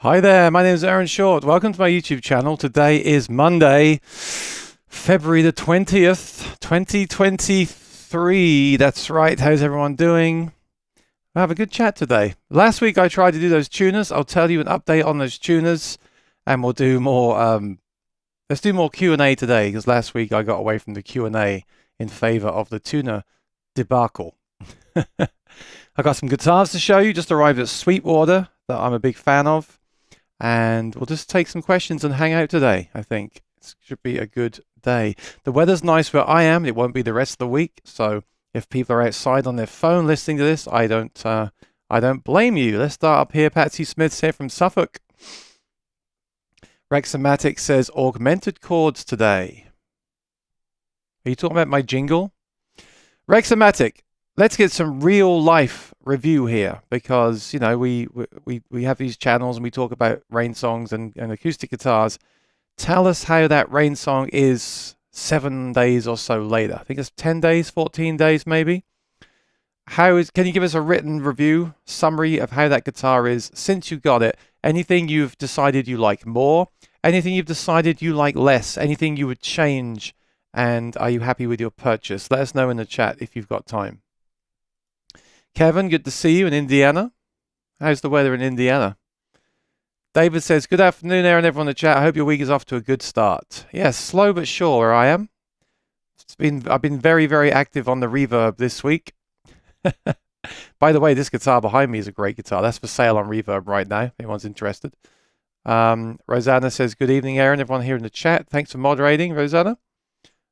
Hi there, my name is Aaron Short. Welcome to my YouTube channel. Today is Monday, February the 20th, 2023. That's right. How's everyone doing? We'll have a good chat today. Last week I tried to do those tuners. I'll tell you an update on those tuners, and we'll do more. Let's do more Q&A today, because last week I got away from the Q&A in favor of the tuner debacle. I got some guitars to show you. Just arrived at Sweetwater that I'm a big fan of. And we'll just take some questions and hang out today. I think it should be a good day. The weather's nice where I am. It won't be the rest of the week. So if people are outside on their phone listening to this, I don't blame you. Let's start up here. Patsy Smith's here from Suffolk. Rexomatic says augmented chords today. Are you talking about my jingle? Rexomatic. Let's get some real life review here, because you know we have these channels and we talk about rain songs and acoustic guitars. Tell us how that rain song is 7 days or so later. I think it's 10 days, 14 days maybe. Can you give us a written review summary of how that guitar is since you got it? Anything you've decided you like more? Anything you've decided you like less? Anything you would change? And are you happy with your purchase? Let us know in the chat if you've got time. Kevin, good to see you in Indiana. How's the weather in Indiana? David says, good afternoon, Aaron, everyone in the chat. I hope your week is off to a good start. Yes, slow but sure where I am. I've been very, very active on the reverb this week. By the way, this guitar behind me is a great guitar. That's for sale on Reverb right now, if anyone's interested. Rosanna says, good evening, Aaron, everyone here in the chat. Thanks for moderating, Rosanna.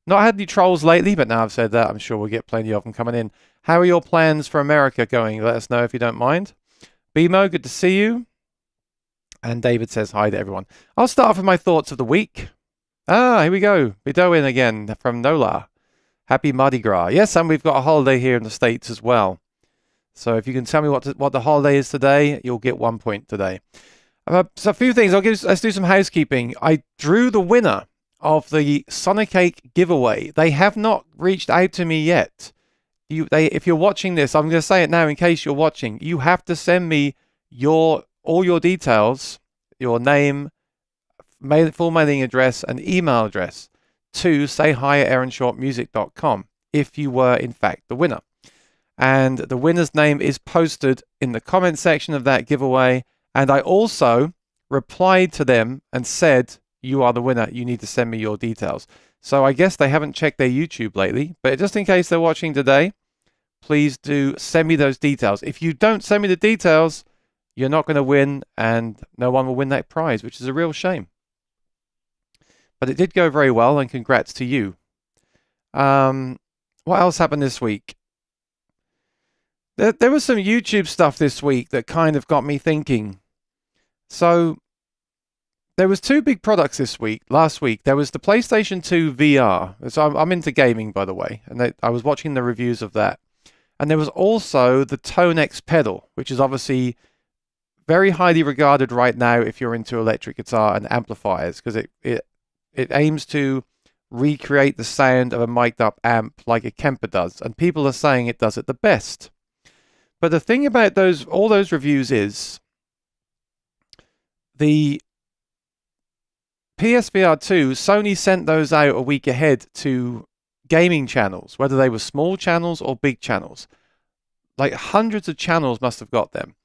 Not had any trolls lately, but now I've said that, I'm sure we'll get plenty of them coming in. How are your plans for America going? Let us know if you don't mind. Bimo, good to see you. And David says hi to everyone. I'll start off with my thoughts of the week. Here we go. Bedouin again from NOLA. Happy Mardi Gras. Yes, and we've got a holiday here in the States as well. So if you can tell me what the holiday is today, you'll get 1 point today. So a few things. Let's do some housekeeping. I drew the winner of the Sonicake giveaway. They have not reached out to me yet. If you're watching this, I'm going to say it now in case you're watching. You have to send me all your details, your name, full mailing address, and email address to sayhi@aaronshortmusic.com if you were in fact the winner. And the winner's name is posted in the comment section of that giveaway. And I also replied to them and said, you are the winner. You need to send me your details. So I guess they haven't checked their YouTube lately, but just in case they're watching today, please do send me those details. If you don't send me the details, you're not going to win, and no one will win that prize, which is a real shame. But it did go very well, and congrats to you. What else happened this week? There was some YouTube stuff this week that kind of got me thinking. So there was two big products last week. There was the PlayStation 2 VR. So I'm into gaming, by the way, and I was watching the reviews of that. And there was also the Tone X pedal, which is obviously very highly regarded right now if you're into electric guitar and amplifiers, because it aims to recreate the sound of a mic'd up amp like a Kemper does, and people are saying it does it the best. But the thing about all those reviews is the PSVR 2, Sony sent those out a week ahead to gaming channels, whether they were small channels or big channels. Like hundreds of channels must have got them.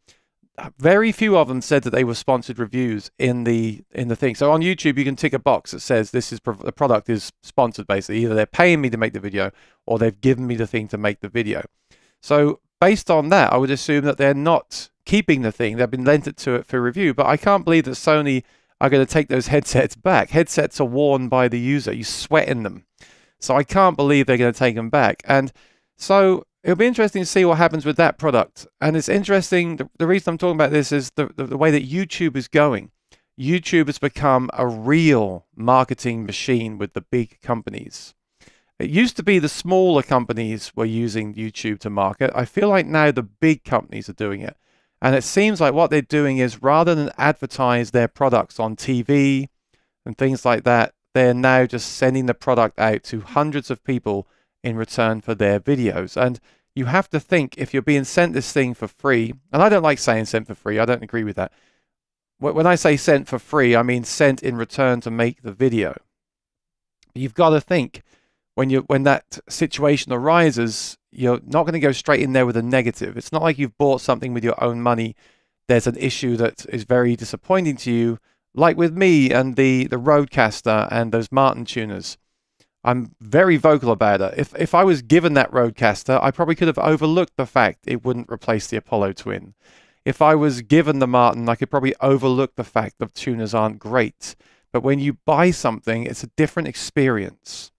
Very few of them said that they were sponsored reviews in the thing. So on YouTube, you can tick a box that says this is the product is sponsored. Basically, either they're paying me to make the video or they've given me the thing to make the video. So based on that, I would assume that they're not keeping the thing. They've been lent it to it for review. But I can't believe that Sony are going to take those headsets back. Headsets are worn by the user. You sweat in them. So I can't believe they're going to take them back. And so it'll be interesting to see what happens with that product. And it's interesting, the reason I'm talking about this is the way that YouTube is going. YouTube has become a real marketing machine with the big companies. It used to be the smaller companies were using YouTube to market. I feel like now the big companies are doing it. And it seems like what they're doing is rather than advertise their products on TV and things like that, they're now just sending the product out to hundreds of people in return for their videos. And you have to think, if you're being sent this thing for free, and I don't like saying sent for free, I don't agree with that. When I say sent for free, I mean sent in return to make the video. You've got to think, when that situation arises, you're not going to go straight in there with a negative. It's not like you've bought something with your own money. There's an issue that is very disappointing to you, like with me and the Rodecaster and those Martin tuners. I'm very vocal about it. If I was given that Rodecaster, I probably could have overlooked the fact it wouldn't replace the Apollo Twin. If I was given the Martin, I could probably overlook the fact that tuners aren't great. But when you buy something, it's a different experience.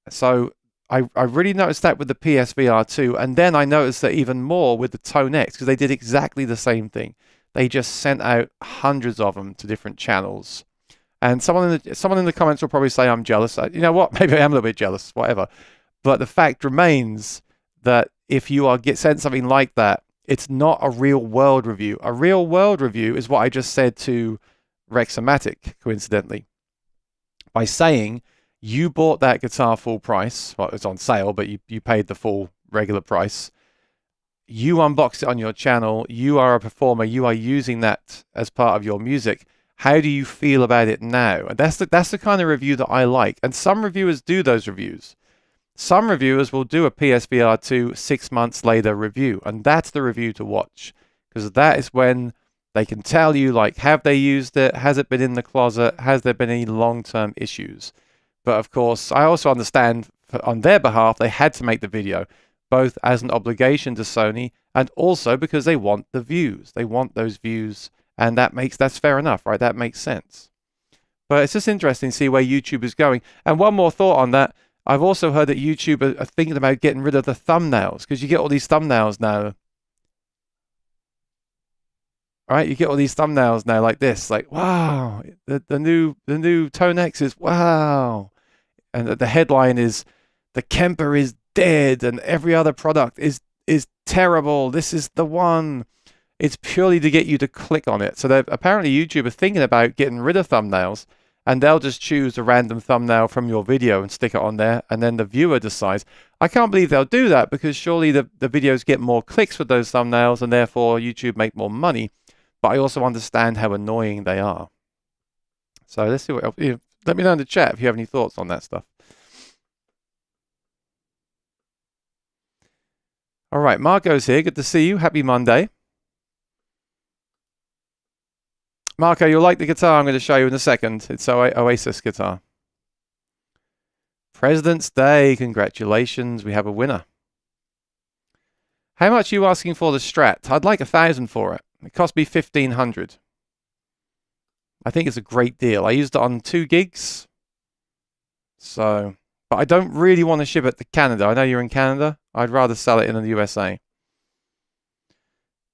So I really noticed that with the PSVR 2, and then I noticed that even more with the Tone X, because they did exactly the same thing. They just sent out hundreds of them to different channels. And someone in the comments will probably say I'm jealous. You know what? Maybe I am a little bit jealous, whatever. But the fact remains that if you are sent something like that, it's not a real world review. A real world review is what I just said to Rexomatic, coincidentally, by saying you bought that guitar full price. Well, it's on sale, but you paid the full regular price. You unboxed it on your channel. You are a performer. You are using that as part of your music. How do you feel about it now? And that's the kind of review that I like. And some reviewers do those reviews. Some reviewers will do a PSVR 2 6 months later review. And that's the review to watch. Because that is when they can tell you, like, have they used it? Has it been in the closet? Has there been any long-term issues? But of course, I also understand on their behalf, they had to make the video, both as an obligation to Sony and also because they want the views. They want those views, and that's fair enough, right? That makes sense. But it's just interesting to see where YouTube is going. And one more thought on that. I've also heard that YouTube are thinking about getting rid of the thumbnails, because you get all these thumbnails now. Right? You get all these thumbnails now like this, like, wow, the new Tone X is wow. And the headline is, the Kemper is dead and every other product is terrible. This is the one. It's purely to get you to click on it. So apparently YouTube are thinking about getting rid of thumbnails, and they'll just choose a random thumbnail from your video and stick it on there, and then the viewer decides. I can't believe they'll do that, because surely the videos get more clicks with those thumbnails and therefore YouTube make more money. But I also understand how annoying they are. So let's see what let me know in the chat if you have any thoughts on that stuff. All right, Marco's here. Good to see you. Happy Monday. Marco, you'll like the guitar I'm going to show you in a second. It's Oasis guitar. President's Day. Congratulations. We have a winner. How much are you asking for the Strat? I'd like 1,000 for it. It cost me 1,500. I think it's a great deal. I used it on 2 gigs. So, but I don't really want to ship it to Canada. I know you're in Canada. I'd rather sell it in the USA.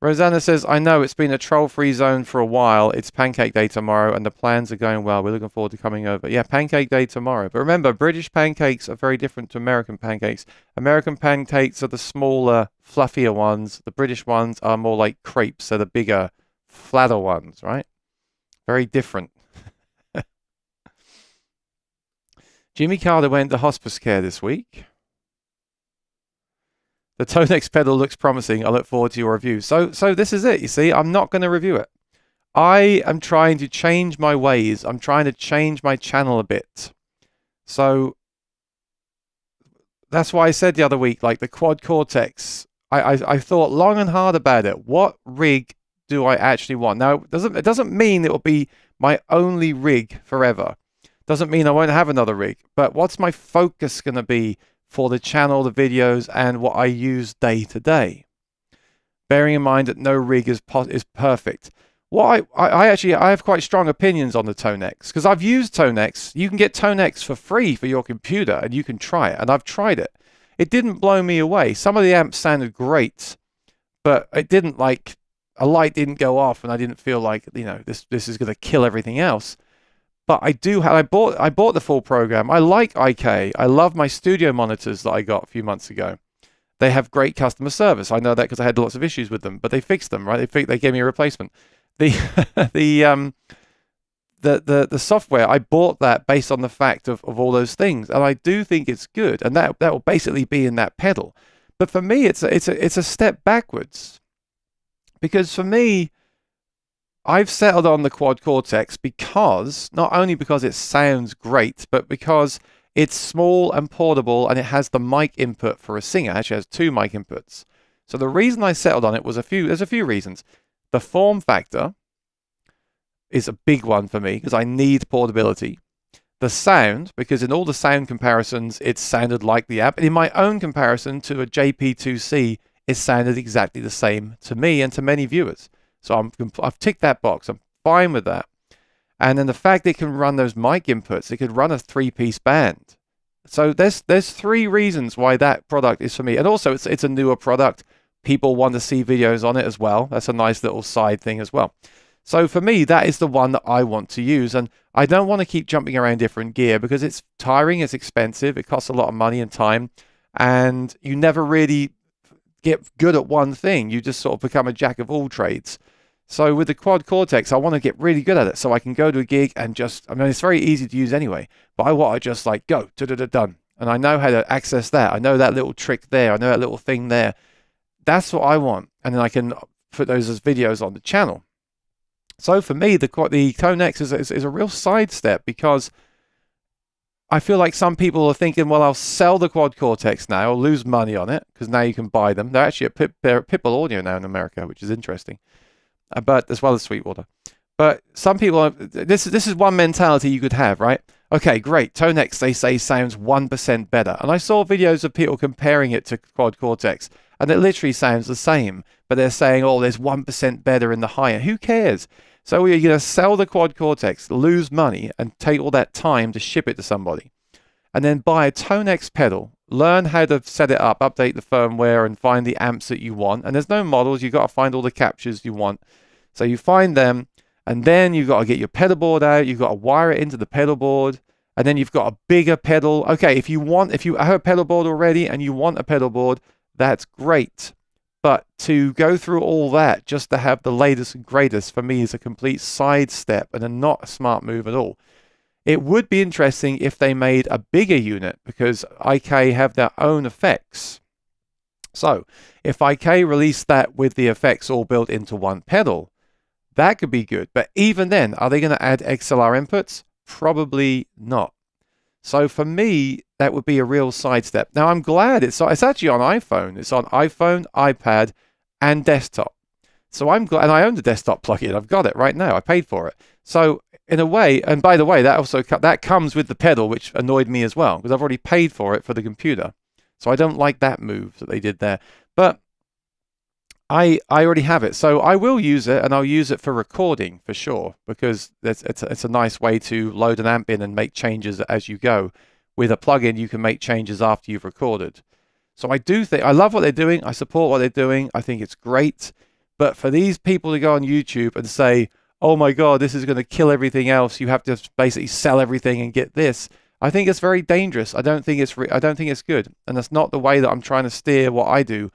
Rosanna says, I know it's been a troll-free zone for a while. It's Pancake Day tomorrow and the plans are going well. We're looking forward to coming over. Yeah, Pancake Day tomorrow. But remember, British pancakes are very different to American pancakes. American pancakes are the smaller, fluffier ones. The British ones are more like crepes. They're the bigger, flatter ones, right? Very different. Jimmy Carter went to hospice care this week. The Tonex pedal looks promising. I look forward to your review. So this is it. You see, I'm not going to review it. I am trying to change my ways. I'm trying to change my channel a bit. So that's why I said the other week, like the Quad Cortex, I thought long and hard about it. What rig do I actually want? Now, it doesn't mean it will be my only rig forever. Doesn't mean I won't have another rig. But what's my focus going to be for the channel, the videos, and what I use day to day? Bearing in mind that no rig is perfect. What I have quite strong opinions on the Tonex, because I've used Tonex. You can get Tonex for free for your computer, and you can try it. And I've tried it. It didn't blow me away. Some of the amps sounded great, but it didn't, like, a light didn't go off, and I didn't feel like, you know, this is going to kill everything else. But I bought the full program. I like IK. I love my studio monitors that I got a few months ago. They have great customer service. I know that because I had lots of issues with them, but they fixed them, right? They gave me a replacement. The software, I bought that based on the fact of all those things, and I do think it's good, and that will basically be in that pedal. But for me, it's a step backwards, because for me, I've settled on the Quad Cortex because not only because it sounds great, but because it's small and portable, and it has the mic input for a singer. It actually has 2 mic inputs. So the reason I settled on it was there's a few reasons. The form factor is a big one for me because I need portability. The sound, because in all the sound comparisons, it sounded like the amp. And in my own comparison to a JP2C, it sounded exactly the same to me and to many viewers. So I've ticked that box. I'm fine with that. And then the fact that it can run those mic inputs, it could run a 3-piece band. So there's 3 reasons why that product is for me. And also, it's a newer product. People want to see videos on it as well. That's a nice little side thing as well. So for me, that is the one that I want to use. And I don't want to keep jumping around different gear because it's tiring, it's expensive, it costs a lot of money and time, and you never really get good at one thing. You just sort of become a jack of all trades. So with the Quad Cortex, I want to get really good at it so I can go to a gig and just, I mean, it's very easy to use anyway, but I want to just like go, done. And I know how to access that. I know that little trick there. I know that little thing there. That's what I want. And then I can put those as videos on the channel. So for me, the Tonex is a real sidestep because I feel like some people are thinking, well, I'll sell the Quad Cortex now. I'll lose money on it because now you can buy them. They're actually they're at Pitbull Audio now in America, which is interesting. But as well as Sweetwater. But some people, this is one mentality you could have, right? Okay, great. Tonex, they say, sounds 1% better. And I saw videos of people comparing it to Quad Cortex, and it literally sounds the same. But they're saying, oh, there's 1% better in the higher. Who cares? So you're going to sell the Quad Cortex, lose money, and take all that time to ship it to somebody. And then buy a Tonex pedal, learn how to set it up, update the firmware, and find the amps that you want. And there's no models. You've got to find all the captures you want. So you find them, and then you've got to get your pedal board out. You've got to wire it into the pedal board, and then you've got a bigger pedal. Okay, if you have a pedal board already and you want a pedal board, that's great. But to go through all that just to have the latest and greatest, for me, is a complete sidestep and not a smart move at all. It would be interesting if they made a bigger unit because IK have their own effects. So if IK released that with the effects all built into one pedal, that could be good. But even then, are they going to add XLR inputs? Probably not. So for me, that would be a real sidestep. Now, I'm glad it's actually on iPhone. It's on iPhone, iPad, and desktop. So I'm glad, and I own the desktop plugin. I've got it right now. I paid for it. So in a way, and by the way, that comes with the pedal, which annoyed me as well, because I've already paid for it for the computer. So I don't like that move that they did there. But I already have it. So I will use it, and I'll use it for recording for sure, because it's a nice way to load an amp in and make changes as you go. With a plugin, you can make changes after you've recorded. So I do think, I love what they're doing. I support what they're doing. I think it's great. But for these people to go on YouTube and say, oh my God, this is going to kill everything else. You have to basically sell everything and get this. I think it's very dangerous. I don't think it's good. And that's not the way that I'm trying to steer what I do.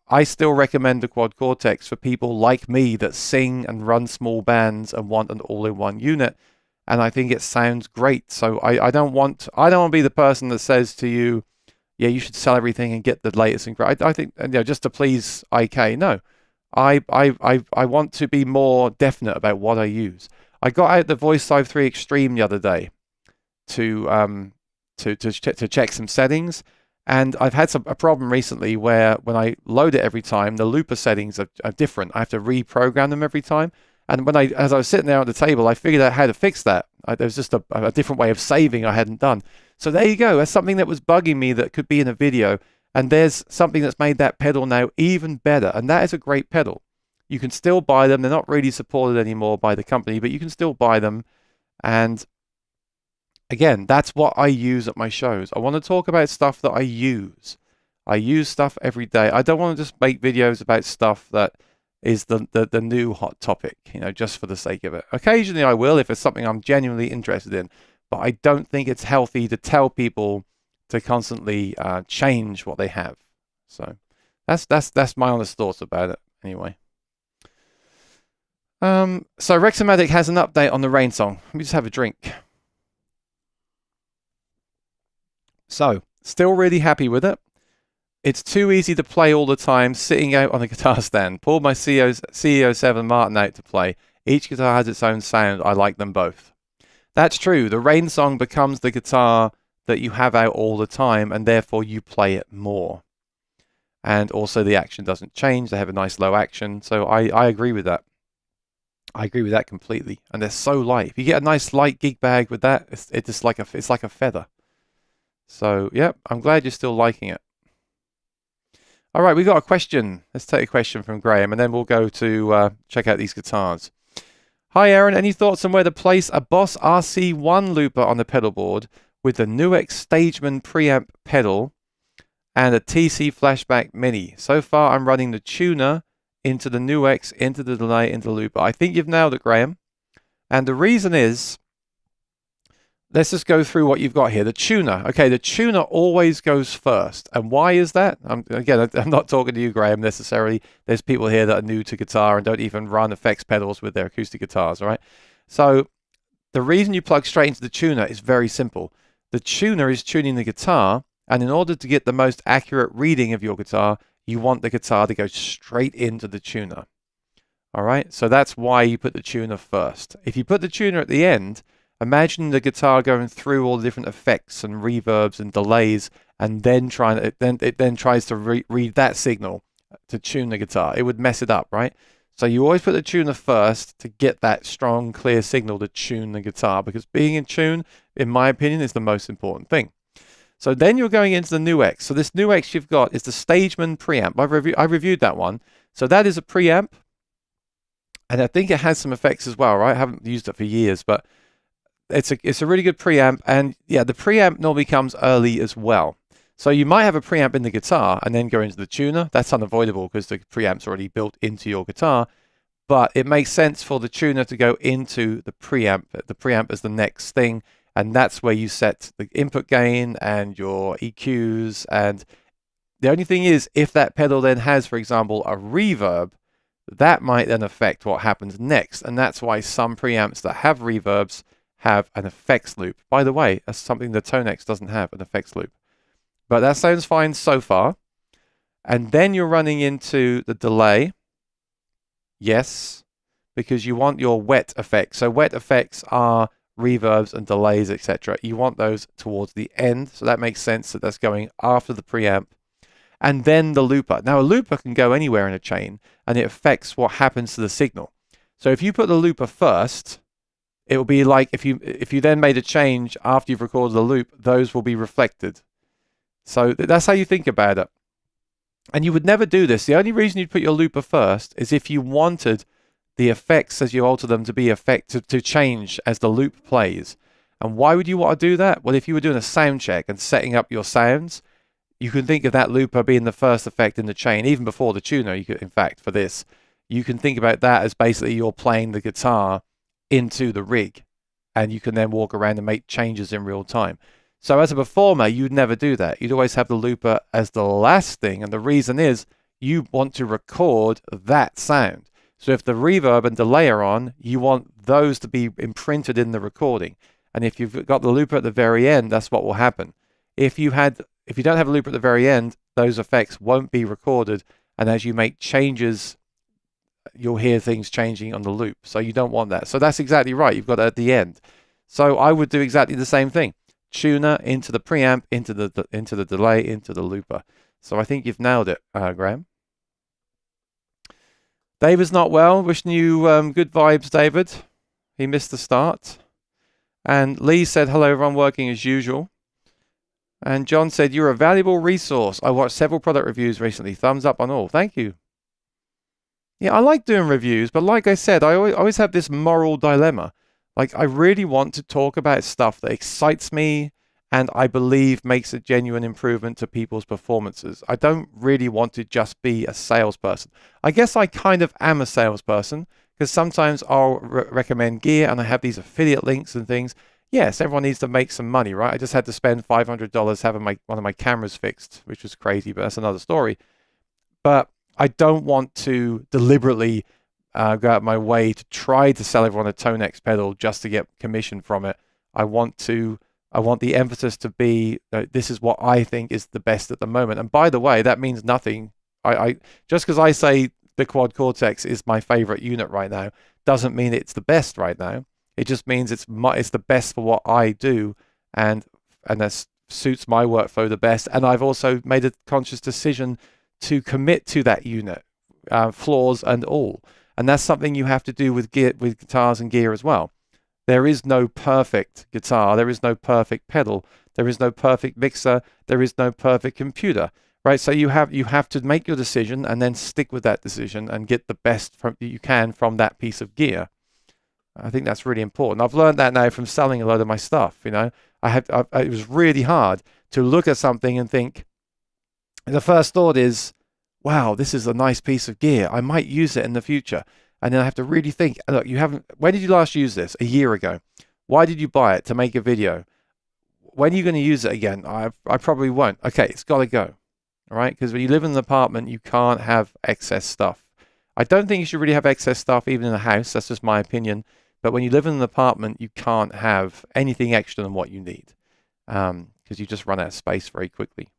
I still recommend the Quad Cortex for people like me that sing and run small bands and want an all-in-one unit. And I think it sounds great. So I don't want to be the person that says to you, yeah, you should sell everything and get the latest and great. I think, you know, just to please IK. No, I want to be more definite about what I use. I got out the Voice Live 3 Extreme the other day to check some settings, and I've had a problem recently where when I load it every time, the looper settings are different. I have to reprogram them every time. And as I was sitting there at the table, I figured out how to fix that. There was just a different way of saving I hadn't done. So there you go. That's something that was bugging me that could be in a video. And there's something that's made that pedal now even better. And that is a great pedal. You can still buy them. They're not really supported anymore by the company, but you can still buy them. And again, that's what I use at my shows. I want to talk about stuff that I use. I use stuff every day. I don't want to just make videos about stuff that is the new hot topic, you know, just for the sake of it. Occasionally I will if it's something I'm genuinely interested in, but I don't think it's healthy to tell people to constantly change what they have. So that's my honest thoughts about it anyway. So Rexomatic has an update on the Rain song. Let me just have a drink. So still really happy with it. It's too easy to play all the time, sitting out on a guitar stand. Pulled my CEO7 Martin out to play. Each guitar has its own sound. I like them both. That's true. The Rain song becomes the guitar that you have out all the time, and therefore you play it more. And also the action doesn't change. They have a nice low action. So I agree with that. I agree with that completely. And they're so light. If you get a nice light gig bag with that, it's just like it's like a feather. So yeah, I'm glad you're still liking it. All right, we got a question. Let's take a question from Graham, and then we'll go to check out these guitars. Hi, Aaron. Any thoughts on where to place a Boss RC1 looper on the pedal board with the Nuex Stageman preamp pedal and a TC Flashback Mini? So far, I'm running the tuner into the Nuex, into the delay, into the looper. I think you've nailed it, Graham. And the reason is, let's just go through what you've got here. The tuner. Okay, the tuner always goes first. And why is that? Again, I'm not talking to you, Graham, necessarily. There's people here that are new to guitar and don't even run effects pedals with their acoustic guitars, all right? So the reason you plug straight into the tuner is very simple. The tuner is tuning the guitar, and in order to get the most accurate reading of your guitar, you want the guitar to go straight into the tuner. All right? So that's why you put the tuner first. If you put the tuner at the end, imagine the guitar going through all the different effects and reverbs and delays, and then it then tries to read that signal to tune the guitar. It would mess it up, right? So you always put the tuner first to get that strong, clear signal to tune the guitar, because being in tune, in my opinion, is the most important thing. So then you're going into the Nuex. So this Nuex you've got is the Stageman preamp. I've reviewed that one. So that is a preamp, and I think it has some effects as well, right? I haven't used it for years, but it's a really good preamp. And yeah, the preamp normally comes early as well. So you might have a preamp in the guitar and then go into the tuner. That's unavoidable because the preamp's already built into your guitar. But it makes sense for the tuner to go into the preamp. The preamp is the next thing. And that's where you set the input gain and your EQs. And the only thing is, if that pedal then has, for example, a reverb, that might then affect what happens next. And that's why some preamps that have reverbs have an effects loop. By the way, that's something the Tonex doesn't have, an effects loop. But that sounds fine so far. And then you're running into the delay. Yes, because you want your wet effects. So wet effects are reverbs and delays, etc. You want those towards the end. So that makes sense that that's going after the preamp. And then the looper. Now a looper can go anywhere in a chain, and it affects what happens to the signal. So if you put the looper first, it will be like if you then made a change after you've recorded the loop, those will be reflected. So that's how you think about it. And you would never do this. The only reason you'd put your looper first is if you wanted the effects as you alter them to be to change as the loop plays. And why would you want to do that? Well, if you were doing a sound check and setting up your sounds, you can think of that looper being the first effect in the chain, even before the tuner. You could, in fact, for this, you can think about that as basically you're playing the guitar into the rig, and you can then walk around and make changes in real time. So as a performer, you'd never do that. You'd always have the looper as the last thing, and the reason is you want to record that sound. So if the reverb and delay are on, you want those to be imprinted in the recording. And if you've got the looper at the very end, that's what will happen. If you had if you don't have a loop at the very end, those effects won't be recorded. And as you make changes, you'll hear things changing on the loop. So you don't want that. So that's exactly right. You've got it at the end. So I would do exactly the same thing. Tuner into the preamp, into the delay, into the looper. So I think you've nailed it, Graham. David's not well. Wishing you good vibes, David. He missed the start. And Lee said, hello, everyone, working as usual. And John said, you're a valuable resource. I watched several product reviews recently. Thumbs up on all. Thank you. Yeah, I like doing reviews, but like I said, I always have this moral dilemma. Like, I really want to talk about stuff that excites me and I believe makes a genuine improvement to people's performances. I don't really want to just be a salesperson. I guess I kind of am a salesperson, because sometimes I'll recommend gear and I have these affiliate links and things. Yes, everyone needs to make some money, right? I just had to spend $500 having one of my cameras fixed, which was crazy, but that's another story. But I don't want to deliberately go out of my way to try to sell everyone a Tonex pedal just to get commission from it. I want the emphasis to be, this is what I think is the best at the moment. And by the way, that means nothing. Just because I say the Quad Cortex is my favorite unit right now doesn't mean it's the best right now. It just means it's the best for what I do, and that suits my workflow the best. And I've also made a conscious decision to commit to that unit, flaws and all. And that's something you have to do with guitars and gear as well. There is no perfect guitar. There is no perfect pedal. There is no perfect mixer. There is no perfect computer. Right, so you have to make your decision and then stick with that decision and get the best you can from that piece of gear. I think that's really important. I've learned that now from selling a lot of my stuff. You know, it was really hard to look at something and think. The first thought is, "Wow, this is a nice piece of gear. I might use it in the future." And then I have to really think. Look, you haven't. When did you last use this? A year ago. Why did you buy it? To make a video. When are you going to use it again? I probably won't. Okay, it's got to go. All right, because when you live in an apartment, you can't have excess stuff. I don't think you should really have excess stuff even in a house. That's just my opinion. But when you live in an apartment, you can't have anything extra than what you need, because you just run out of space very quickly.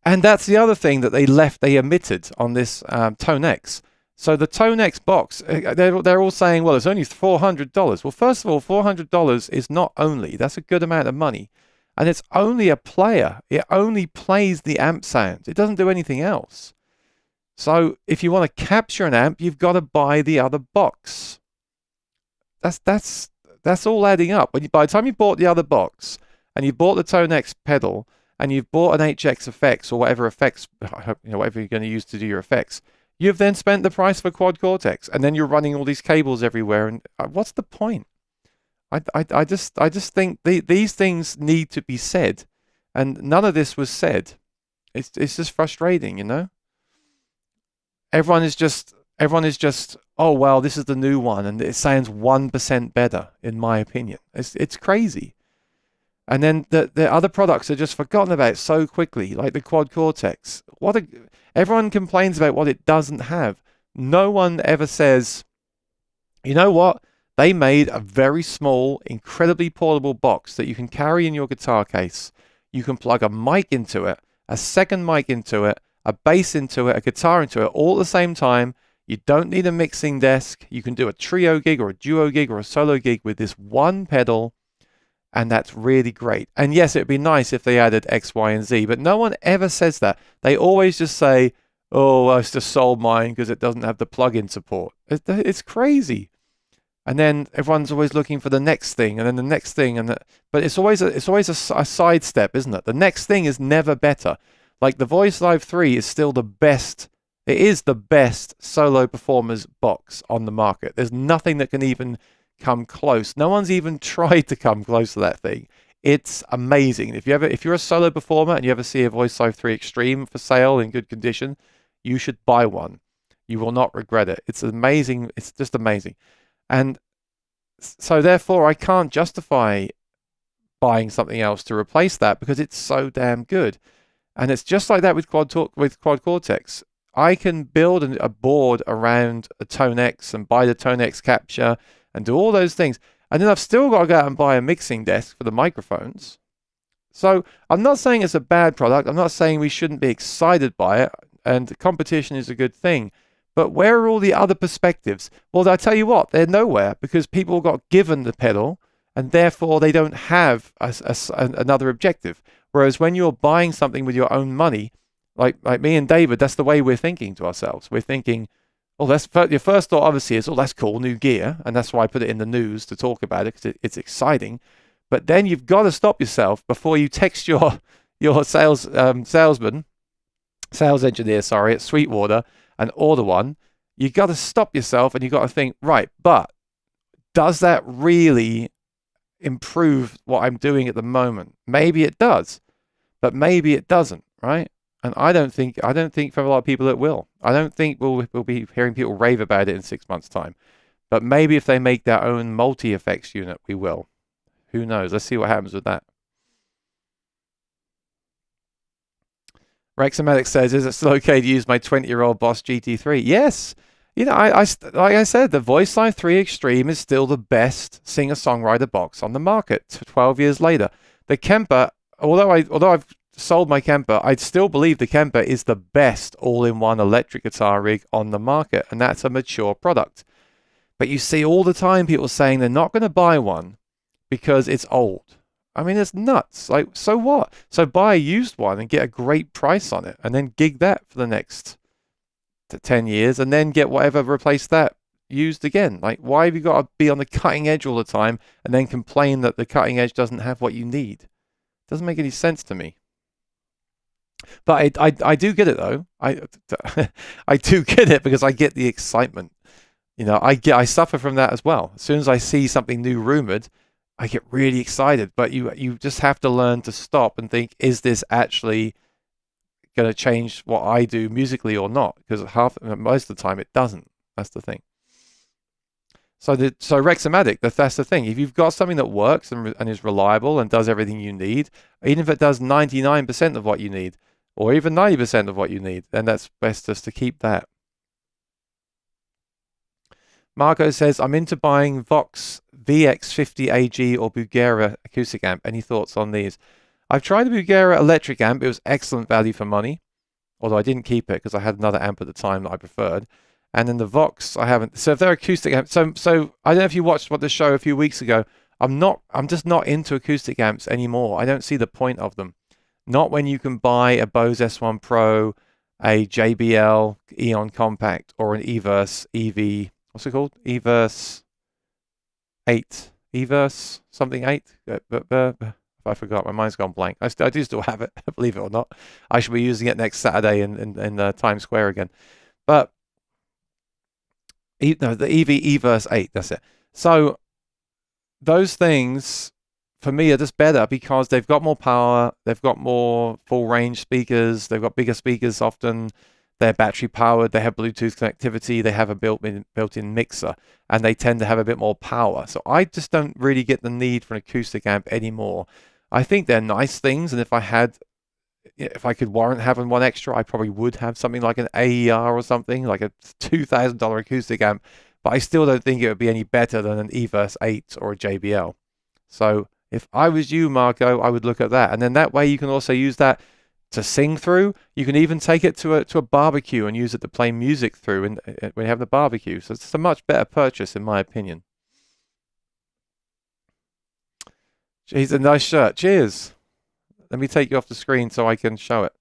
And that's the other thing that they omitted on this Tonex. So the Tonex box, they're all saying, well, it's only $400. Well, first of all, $400 is not only. That's a good amount of money. And it's only a player. It only plays the amp sounds. It doesn't do anything else. So if you want to capture an amp, you've got to buy the other box. That's all adding up. By the time you bought the other box and you bought the Tonex pedal and you've bought an HX effects or whatever effects, whatever you're going to use to do your effects, you've then spent the price for Quad Cortex, and then you're running all these cables everywhere. And what's the point? I just think these things need to be said, and none of this was said. It's just frustrating, you know. Everyone is just, oh well, this is the new one, and it sounds 1% better, in my opinion. It's crazy. And then the other products are just forgotten about so quickly, like the Quad Cortex. Everyone complains about what it doesn't have. No one ever says, you know what? They made a very small, incredibly portable box that you can carry in your guitar case. You can plug a mic into it, a second mic into it, a bass into it, a guitar into it, all at the same time. You don't need a mixing desk. You can do a trio gig or a duo gig or a solo gig with this one pedal, and that's really great. And yes, it'd be nice if they added X, Y, and Z, but no one ever says that. They always just say, oh, I just sold mine because it doesn't have the plug-in support. It's crazy. And then everyone's always looking for the next thing, and then the next thing, but it's always a sidestep, isn't it? The next thing is never better. Like the Voice Live 3 is still the best. It is the best solo performers box on the market. There's nothing that can even come close. No one's even tried to come close to that thing. It's amazing. If you're a solo performer and you ever see a Voice Live 3 Extreme for sale in good condition, you should buy one. You will not regret it. It's amazing. It's just amazing. And so therefore, I can't justify buying something else to replace that because it's so damn good. And it's just like that with Quad Cortex. I can build a board around a Tonex and buy the Tonex capture and do all those things. And then I've still got to go out and buy a mixing desk for the microphones. So I'm not saying it's a bad product. I'm not saying we shouldn't be excited by it, and competition is a good thing. But where are all the other perspectives? Well, I tell you what, they're nowhere, because people got given the pedal and therefore they don't have another objective. Whereas when you're buying something with your own money, like me and David, that's the way we're thinking to ourselves. We're thinking, oh, your first thought obviously is, oh, that's cool, new gear. And that's why I put it in the news to talk about it, because it's exciting. But then you've got to stop yourself before you text your sales engineer, at Sweetwater, and order one. You got to stop yourself and you got to think, right, but does that really improve what I'm doing at the moment? Maybe it does, but maybe it doesn't, right? And I don't think for a lot of people it will. I don't think we'll be hearing people rave about it in 6 months' time. But maybe if they make their own multi-effects unit, we will. Who knows? Let's see what happens with that. Rexomatic says, is it still okay to use my 20-year-old Boss GT3? Yes. You know, like I said, the Voice Line 3 Extreme is still the best singer-songwriter box on the market 12 years later. The Kemper, although I've sold my Kemper, I still believe the Kemper is the best all-in-one electric guitar rig on the market, and that's a mature product. But you see all the time people saying they're not going to buy one because it's old. I mean, it's nuts. Like, so what? So buy a used one and get a great price on it, and then gig that for the next 10 years, and then get whatever replace that used again. Like, why have you got to be on the cutting edge all the time and then complain that the cutting edge doesn't have what you need? Doesn't make any sense to me. But I do get it though. I do get it, because I get the excitement. You know, I suffer from that as well. As soon as I see something new rumored, I get really excited. But you just have to learn to stop and think, is this actually going to change what I do musically or not? Because most of the time it doesn't. That's the thing. So Rexomatic, that's the thing. If you've got something that works and is reliable and does everything you need, even if it does 99% of what you need, or even 90% of what you need, then that's best just to keep that. Marco says, I'm into buying Vox VX50AG or Bugera acoustic amp. Any thoughts on these? I've tried the Bugera electric amp. It was excellent value for money, although I didn't keep it because I had another amp at the time that I preferred. And then the Vox, I haven't. So if they're acoustic amps, so I don't know if you watched the show a few weeks ago. I'm just not into acoustic amps anymore. I don't see the point of them. Not when you can buy a Bose S1 Pro, a JBL Eon Compact, or an Everse EV. What's it called? Everse 8. Everse something 8. I forgot. My mind's gone blank. I do still have it, believe it or not. I should be using it next Saturday in Times Square again. But no, the Everse 8. That's it. So those things, for me, are just better because they've got more power, they've got more full range speakers, they've got bigger speakers often, they're battery powered, they have Bluetooth connectivity, they have a built-in mixer, and they tend to have a bit more power. So I just don't really get the need for an acoustic amp anymore. I think they're nice things, and if I could warrant having one extra, I probably would have something like an AER or something, like a $2,000 acoustic amp, but I still don't think it would be any better than an Everse 8 or a JBL. So if I was you, Marco, I would look at that. And then that way you can also use that to sing through. You can even take it to a barbecue and use it to play music through when you have the barbecue. So it's a much better purchase, in my opinion. Geez, a nice shirt. Cheers. Let me take you off the screen so I can show it.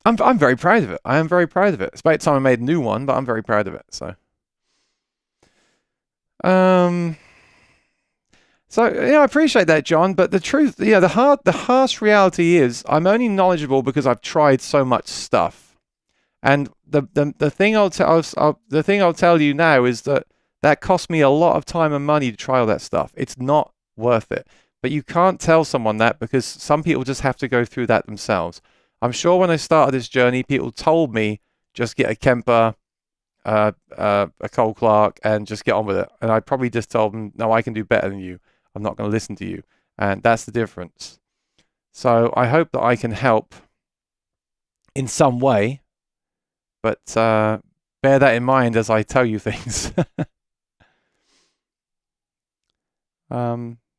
I'm very proud of it. I am very proud of it. It's about time I made a new one, but I'm very proud of it. So, I appreciate that, John. But the truth, the harsh reality is, I'm only knowledgeable because I've tried so much stuff. And the thing I'll tell you now is that cost me a lot of time and money to try all that stuff. It's not worth it. But you can't tell someone that, because some people just have to go through that themselves. I'm sure when I started this journey, people told me, just get a Kemper, a Cole Clark, and just get on with it. And I probably just told them, no, I can do better than you. I'm not going to listen to you. And that's the difference. So I hope that I can help in some way. But bear that in mind as I tell you things.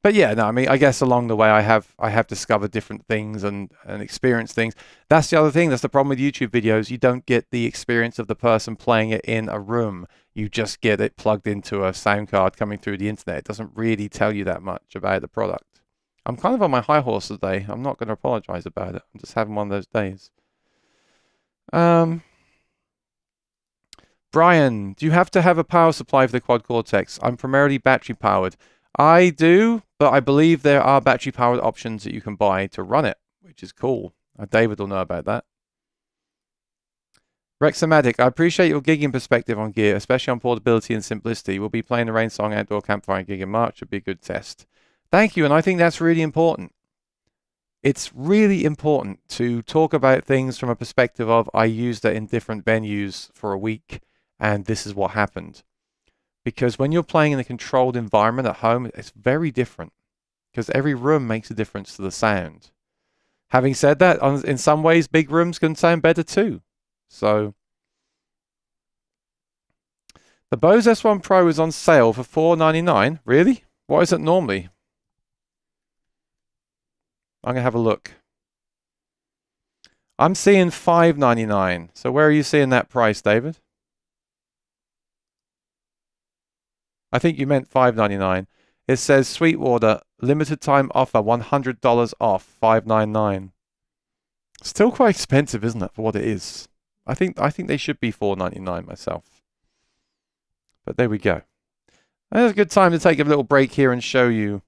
But yeah, no, I mean, I guess along the way I have discovered different things and experienced things. That's the other thing. That's the problem with YouTube videos. You don't get the experience of the person playing it in a room. You just get it plugged into a sound card coming through the internet. It doesn't really tell you that much about the product. I'm kind of on my high horse today. I'm not going to apologize about it. I'm just having one of those days. Brian, do you have to have a power supply for the Quad Cortex? I'm primarily battery powered. I do, but I believe there are battery powered options that you can buy to run it, which is cool. David will know about that. Rexomatic, I appreciate your gigging perspective on gear, especially on portability and simplicity. We'll be playing the Rain Song Outdoor Campfire gig in March. It'll be a good test. Thank you, and I think that's really important. It's really important to talk about things from a perspective of I used it in different venues for a week, and this is what happened. Because when you're playing in a controlled environment at home, it's very different. Because every room makes a difference to the sound. Having said that, in some ways, big rooms can sound better too. So, the Bose S1 Pro is on sale for $499. Really? What is it normally? I'm going to have a look. I'm seeing $599. So where are you seeing that price, David? I think you meant $599. It says Sweetwater limited time offer, $100 off, $599. Still quite expensive, isn't it, for what it is? I think they should be $499 myself. But there we go. It's a good time to take a little break here and show you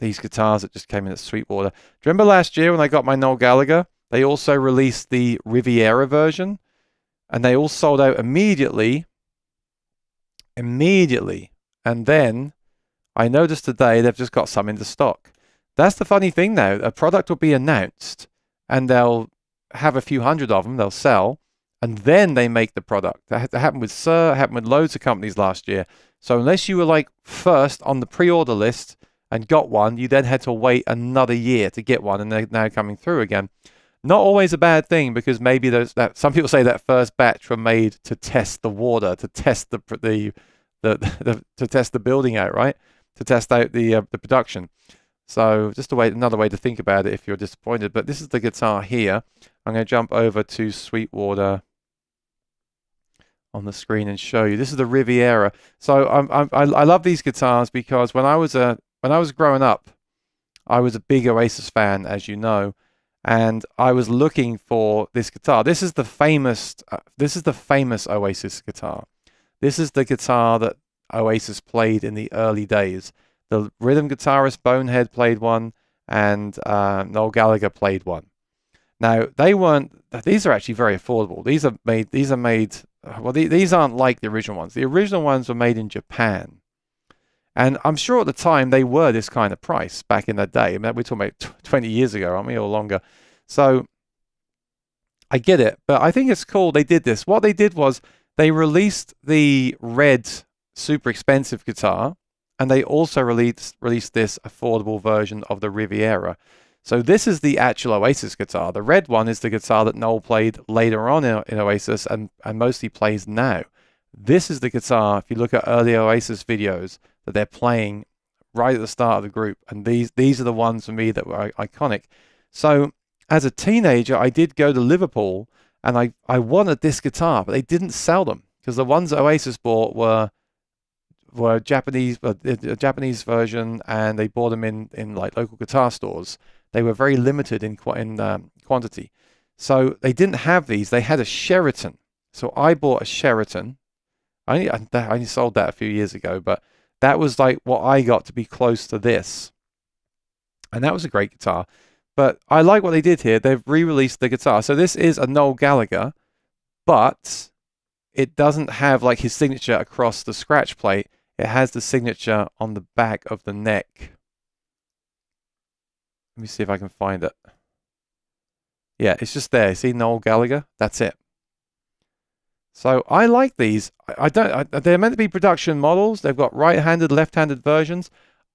these guitars that just came in at Sweetwater. Do you remember last year when I got my Noel Gallagher? They also released the Riviera version, and they all sold out immediately. And then I noticed today they've just got some into stock. That's the funny thing now. A product will be announced, and they'll have a few hundred of them, they'll sell, and then they make the product. That happened with Sir, happened with loads of companies last year. So unless you were like first on the pre-order list and got one, you then had to wait another year to get one, and they're now coming through again. Not always a bad thing, because maybe some people say that first batch were made to test the water, to test to test the building out, right? To test out the production. So just another way to think about it if you're disappointed. But this is the guitar here. I'm going to jump over to Sweetwater on the screen and show you. This is the Riviera. So I love these guitars because when I was growing up, I was a big Oasis fan, as you know, and I was looking for this guitar. This is the famous Oasis guitar. This is the guitar that Oasis played in the early days. The rhythm guitarist Bonehead played one, and Noel Gallagher played one. Now these are actually very affordable. These aren't like the original ones. The original ones were made in Japan. And I'm sure at the time they were this kind of price back in the day. I mean, we're talking about 20 years ago, aren't we, or longer? So I get it, but I think it's cool they did this. What they did was they released the red super expensive guitar, and they also released this affordable version of the Riviera. So this is the actual Oasis guitar. The red one is the guitar that Noel played later on in Oasis and mostly plays now. This is the guitar, if you look at early Oasis videos, that they're playing right at the start of the group. And these are the ones for me that were iconic. So as a teenager, I did go to Liverpool, and I wanted this guitar, but they didn't sell them because the ones that Oasis bought were Japanese, a Japanese version, and they bought them in like local guitar stores. They were very limited in quantity. So they didn't have these. They had a Sheraton. So I bought a Sheraton. I only sold that a few years ago, but that was like what I got to be close to this. And that was a great guitar. But I like what they did here. They've re-released the guitar. So this is a Noel Gallagher, but it doesn't have like his signature across the scratch plate. It has the signature on the back of the neck. Let me see if I can find it. Yeah, it's just there. See Noel Gallagher? That's it. So I like these. They're meant to be production models. They've got right-handed, left-handed versions.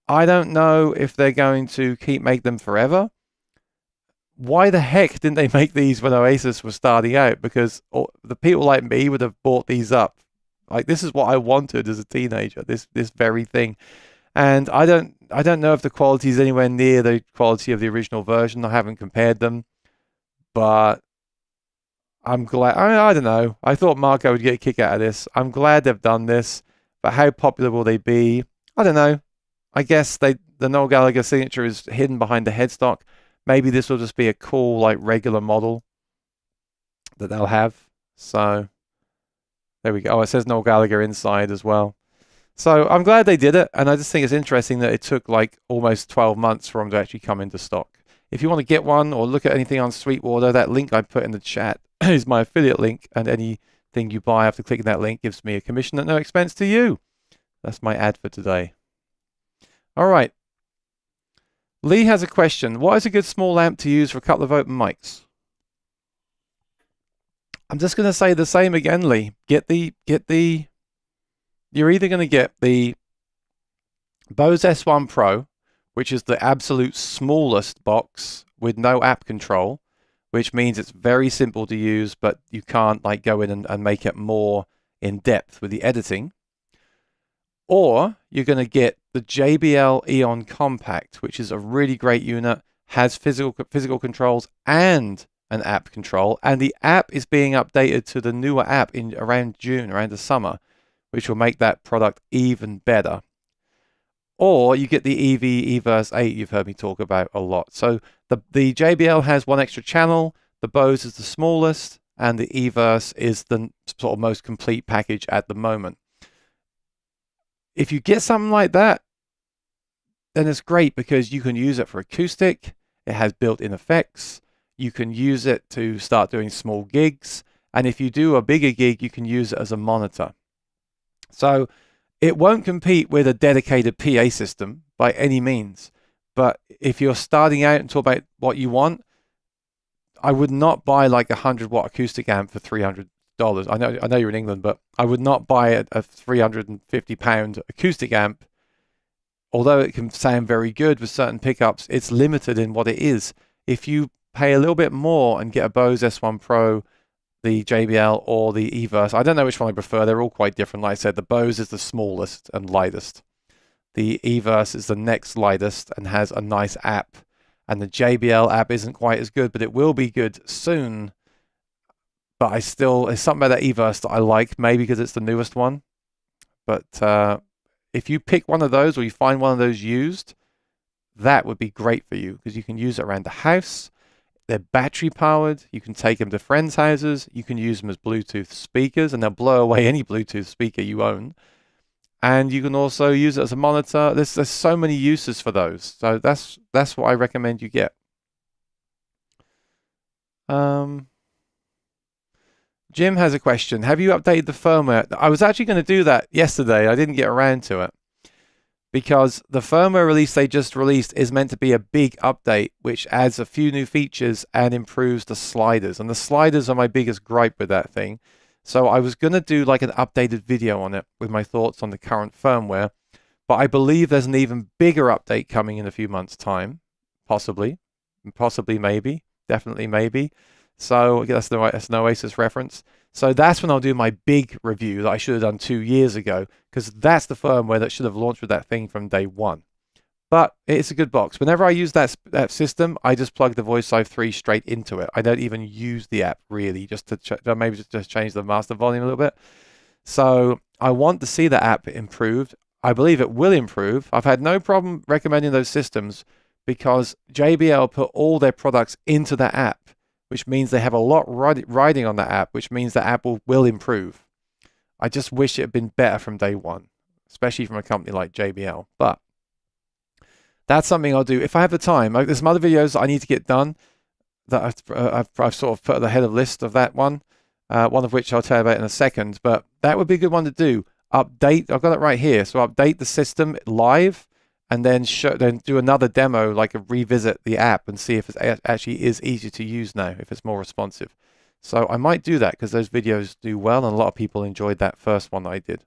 I don't know if they're going to make them forever. Why the heck didn't they make these when Oasis was starting out? Because the people like me would have bought these up. Like, this is what I wanted as a teenager, this very thing. And I don't know if the quality is anywhere near the quality of the original version. I haven't compared them, but I'm glad. I don't know. I thought Marco would get a kick out of this. I'm glad they've done this, but how popular will they be? I don't know. I guess the Noel Gallagher signature is hidden behind the headstock. Maybe this will just be a cool, like, regular model that they'll have. So there we go. Oh, it says Noel Gallagher inside as well. So I'm glad they did it, and I just think it's interesting that it took like almost 12 months for them to actually come into stock. If you want to get one or look at anything on Sweetwater, that link I put in the chat is my affiliate link, and anything you buy after clicking that link gives me a commission at no expense to you. That's my ad for today. All right. Lee has a question. What is a good small amp to use for a couple of open mics? I'm just going to say the same again, Lee. You're either going to get the Bose S1 Pro, which is the absolute smallest box with no app control, which means it's very simple to use, but you can't like go in and make it more in depth with the editing. Or you're going to get the JBL Eon Compact, which is a really great unit, has physical controls and an app control, and the app is being updated to the newer app in around June, around the summer, which will make that product even better. Or you get the EV eVerse 8 you've heard me talk about a lot. So the JBL has one extra channel, the Bose is the smallest, and the eVerse is the sort of most complete package at the moment. If you get something like that, then it's great because you can use it for acoustic, it has built-in effects, you can use it to start doing small gigs, and if you do a bigger gig, you can use it as a monitor. So it won't compete with a dedicated PA system by any means. But if you're starting out and talk about what you want, I would not buy like a 100-watt acoustic amp for $300. I know you're in England, but I would not buy a £350 acoustic amp. Although it can sound very good with certain pickups, it's limited in what it is. If you pay a little bit more and get a Bose S1 Pro, the JBL or the eVerse, I don't know which one I prefer. They're all quite different. Like I said, the Bose is the smallest and lightest. The eVerse is the next lightest and has a nice app. And the JBL app isn't quite as good, but it will be good soon. But there's something about that eVerse that I like, maybe because it's the newest one. But if you pick one of those or you find one of those used, that would be great for you because you can use it around the house. They're battery powered. You can take them to friends' houses. You can use them as Bluetooth speakers, and they'll blow away any Bluetooth speaker you own. And you can also use it as a monitor. There's so many uses for those. So that's what I recommend you get. Jim has a question. Have you updated the firmware? I was actually going to do that yesterday. I didn't get around to it, because the firmware release they just released is meant to be a big update, which adds a few new features and improves the sliders. And the sliders are my biggest gripe with that thing. So I was going to do like an updated video on it with my thoughts on the current firmware. But I believe there's an even bigger update coming in a few months' time. Possibly, maybe, definitely maybe. So that's an Oasis reference. So that's when I'll do my big review that I should have done 2 years ago, because that's the firmware that should have launched with that thing from day one. But it's a good box. Whenever I use that system, I just plug the VoiceLive 3 straight into it. I don't even use the app really, just to maybe just change the master volume a little bit. So I want to see the app improved. I believe it will improve. I've had no problem recommending those systems because JBL put all their products into the app, which means they have a lot riding on the app, which means the app will improve. I just wish it had been better from day one, especially from a company like JBL. But that's something I'll do if I have the time. There's some other videos I need to get done that I've sort of put at the head of the list of that one of which I'll tell you about in a second. But that would be a good one to do. Update, I've got it right here. So update the system live, and then do another demo, like a revisit the app and see if it actually is easier to use now, if it's more responsive. So I might do that because those videos do well, and a lot of people enjoyed that first one that I did.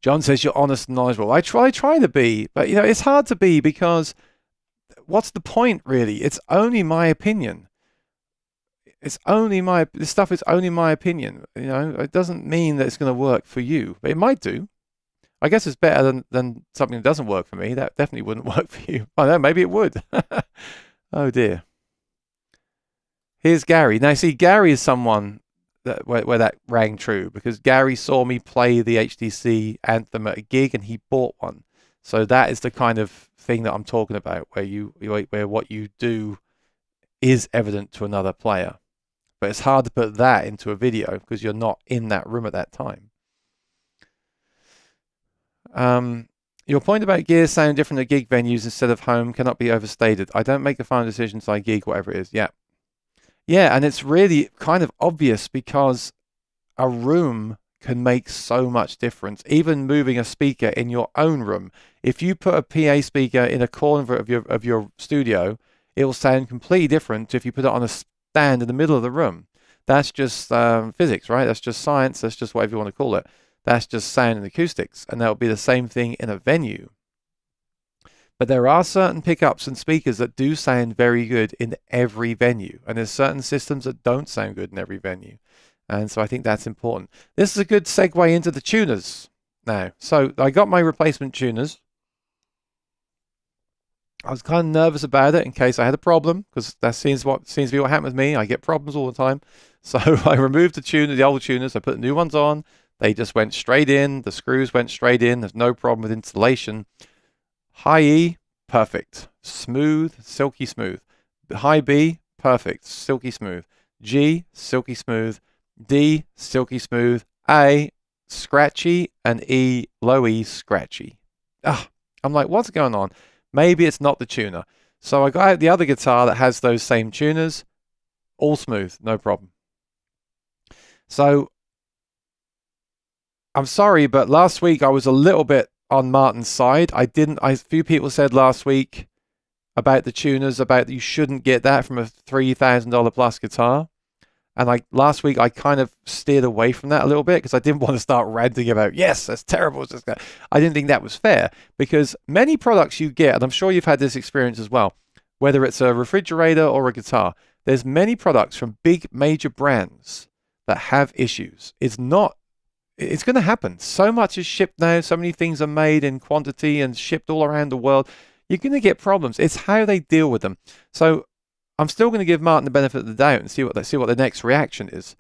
John says you're honest and knowledgeable. I try to be, but you know it's hard to be because what's the point really? It's only my opinion. This stuff is only my opinion. You know, it doesn't mean that it's going to work for you, but it might do. I guess it's better than something that doesn't work for me. That definitely wouldn't work for you. I know, maybe it would. Oh dear. Here's Gary. Now see, Gary is someone that where that rang true, because Gary saw me play the HTC Anthem at a gig and he bought one. So that is the kind of thing that I'm talking about, where what you do is evident to another player. But it's hard to put that into a video because you're not in that room at that time. Your point about gear sounding different at gig venues instead of home cannot be overstated. I don't make the final decisions I gig, whatever it is. Yeah. Yeah, and it's really kind of obvious because a room can make so much difference. Even moving a speaker in your own room. If you put a PA speaker in a corner of your studio, it will sound completely different to if you put it on a stand in the middle of the room. That's just physics, right? That's just science. That's just whatever you want to call it. That's just sound and acoustics. And that'll be the same thing in a venue. But there are certain pickups and speakers that do sound very good in every venue. And there's certain systems that don't sound good in every venue. And so I think that's important. This is a good segue into the tuners now. So I got my replacement tuners. I was kind of nervous about it in case I had a problem, because that seems to be what happened with me. I get problems all the time. So I removed the old tuners. I put the new ones on. They just went straight in. The screws went straight in. There's no problem with installation. High E, perfect. Smooth, silky smooth. High B, perfect. Silky smooth. G, silky smooth. D, silky smooth. A, scratchy. And E, low E, scratchy. I'm like, what's going on? Maybe it's not the tuner. So I got out the other guitar that has those same tuners. All smooth, no problem. So I'm sorry, but last week I was a little bit on Martin's side. A few people said last week about the tuners, about you shouldn't get that from a $3,000 plus guitar. And last week I kind of steered away from that a little bit because I didn't want to start ranting about, yes, that's terrible. I didn't think that was fair, because many products you get, and I'm sure you've had this experience as well, whether it's a refrigerator or a guitar, there's many products from big major brands that have issues. It's going to happen. So much is shipped now. So many things are made in quantity and shipped all around the world. You're going to get problems. It's how they deal with them. So I'm still going to give Martin the benefit of the doubt and see what the next reaction is.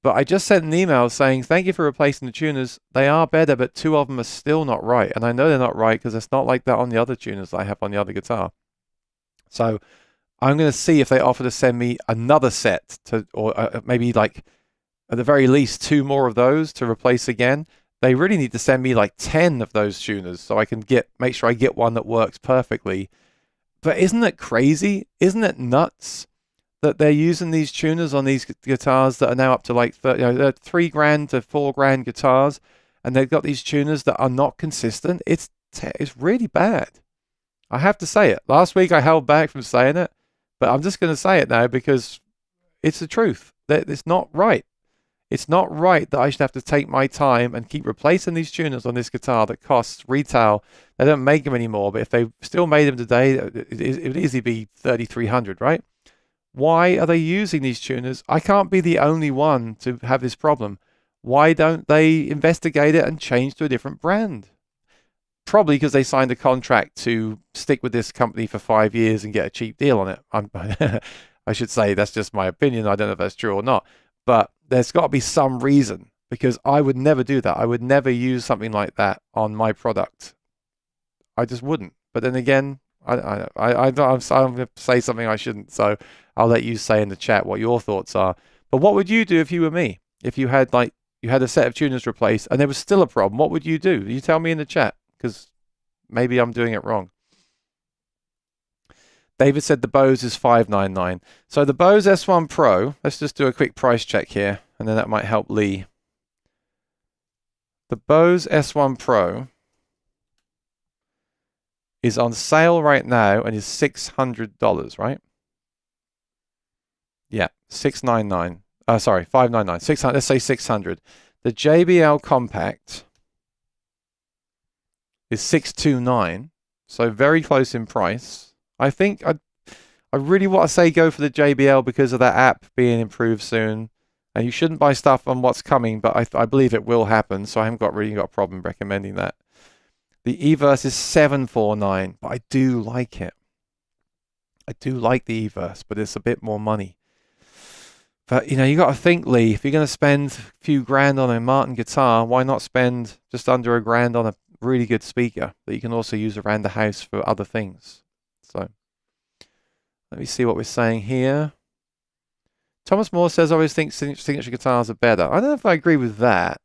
But I just sent an email saying, thank you for replacing the tuners. They are better, but 2 of them are still not right. And I know they're not right because it's not like that on the other tuners I have on the other guitar. So I'm going to see if they offer to send me another set or maybe at the very least 2 more of those to replace again. They really need to send me 10 of those tuners so I can make sure I get one that works perfectly. But isn't it crazy? Isn't it nuts that they're using these tuners on these guitars that are now up to $3,000 to $4,000 guitars, and they've got these tuners that are not consistent? It's really bad. I have to say it. Last week I held back from saying it, but I'm just going to say it now because it's the truth. It's not right. It's not right that I should have to take my time and keep replacing these tuners on this guitar that costs retail. They don't make them anymore, but if they still made them today, it would easily be $3,300, right? Why are they using these tuners? I can't be the only one to have this problem. Why don't they investigate it and change to a different brand? Probably because they signed a contract to stick with this company for 5 years and get a cheap deal on it. I should say that's just my opinion. I don't know if that's true or not. But there's got to be some reason, because I would never do that. I would never use something like that on my product. I just wouldn't. But then again, I'm going to say something I shouldn't. So I'll let you say in the chat what your thoughts are. But what would you do if you were me? If you had a set of tuners replaced and there was still a problem, what would you do? You tell me in the chat, because maybe I'm doing it wrong. David said the Bose is $599. So the Bose S1 Pro, let's just do a quick price check here, and then that might help Lee. The Bose S1 Pro is on sale right now and is $600, right? Yeah, $699. Sorry, $599. 600. Let's say $600. The JBL Compact is $629, so very close in price. I think I really want to say go for the JBL because of that app being improved soon. And you shouldn't buy stuff on what's coming, but I believe it will happen, so I haven't really got a problem recommending that. The Everse is $749, but I do like it. I do like the Everse, but it's a bit more money. But, you know, you got to think, Lee, if you're going to spend a few grand on a Martin guitar, why not spend just under $1,000 on a really good speaker that you can also use around the house for other things? So, let me see what we're saying here. Thomas Moore says, I always think signature guitars are better. I don't know if I agree with that.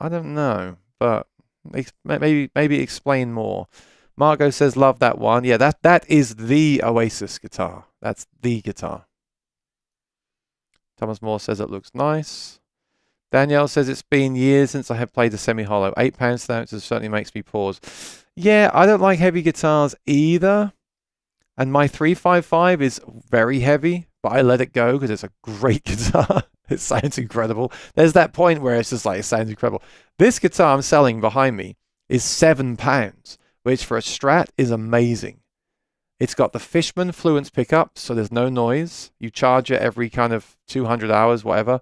I don't know, but maybe explain more. Margot says, love that one. Yeah, that is the Oasis guitar. That's the guitar. Thomas Moore says it looks nice. Danielle says it's been years since I have played a semi-hollow. £8 to ounces certainly makes me pause. Yeah, I don't like heavy guitars either. And my 355 is very heavy, but I let it go because it's a great guitar. It sounds incredible. There's that point where it's just like, it sounds incredible. This guitar I'm selling behind me is £7, which for a Strat is amazing. It's got the Fishman Fluence pickup, so there's no noise. You charge it every kind of 200 hours, whatever.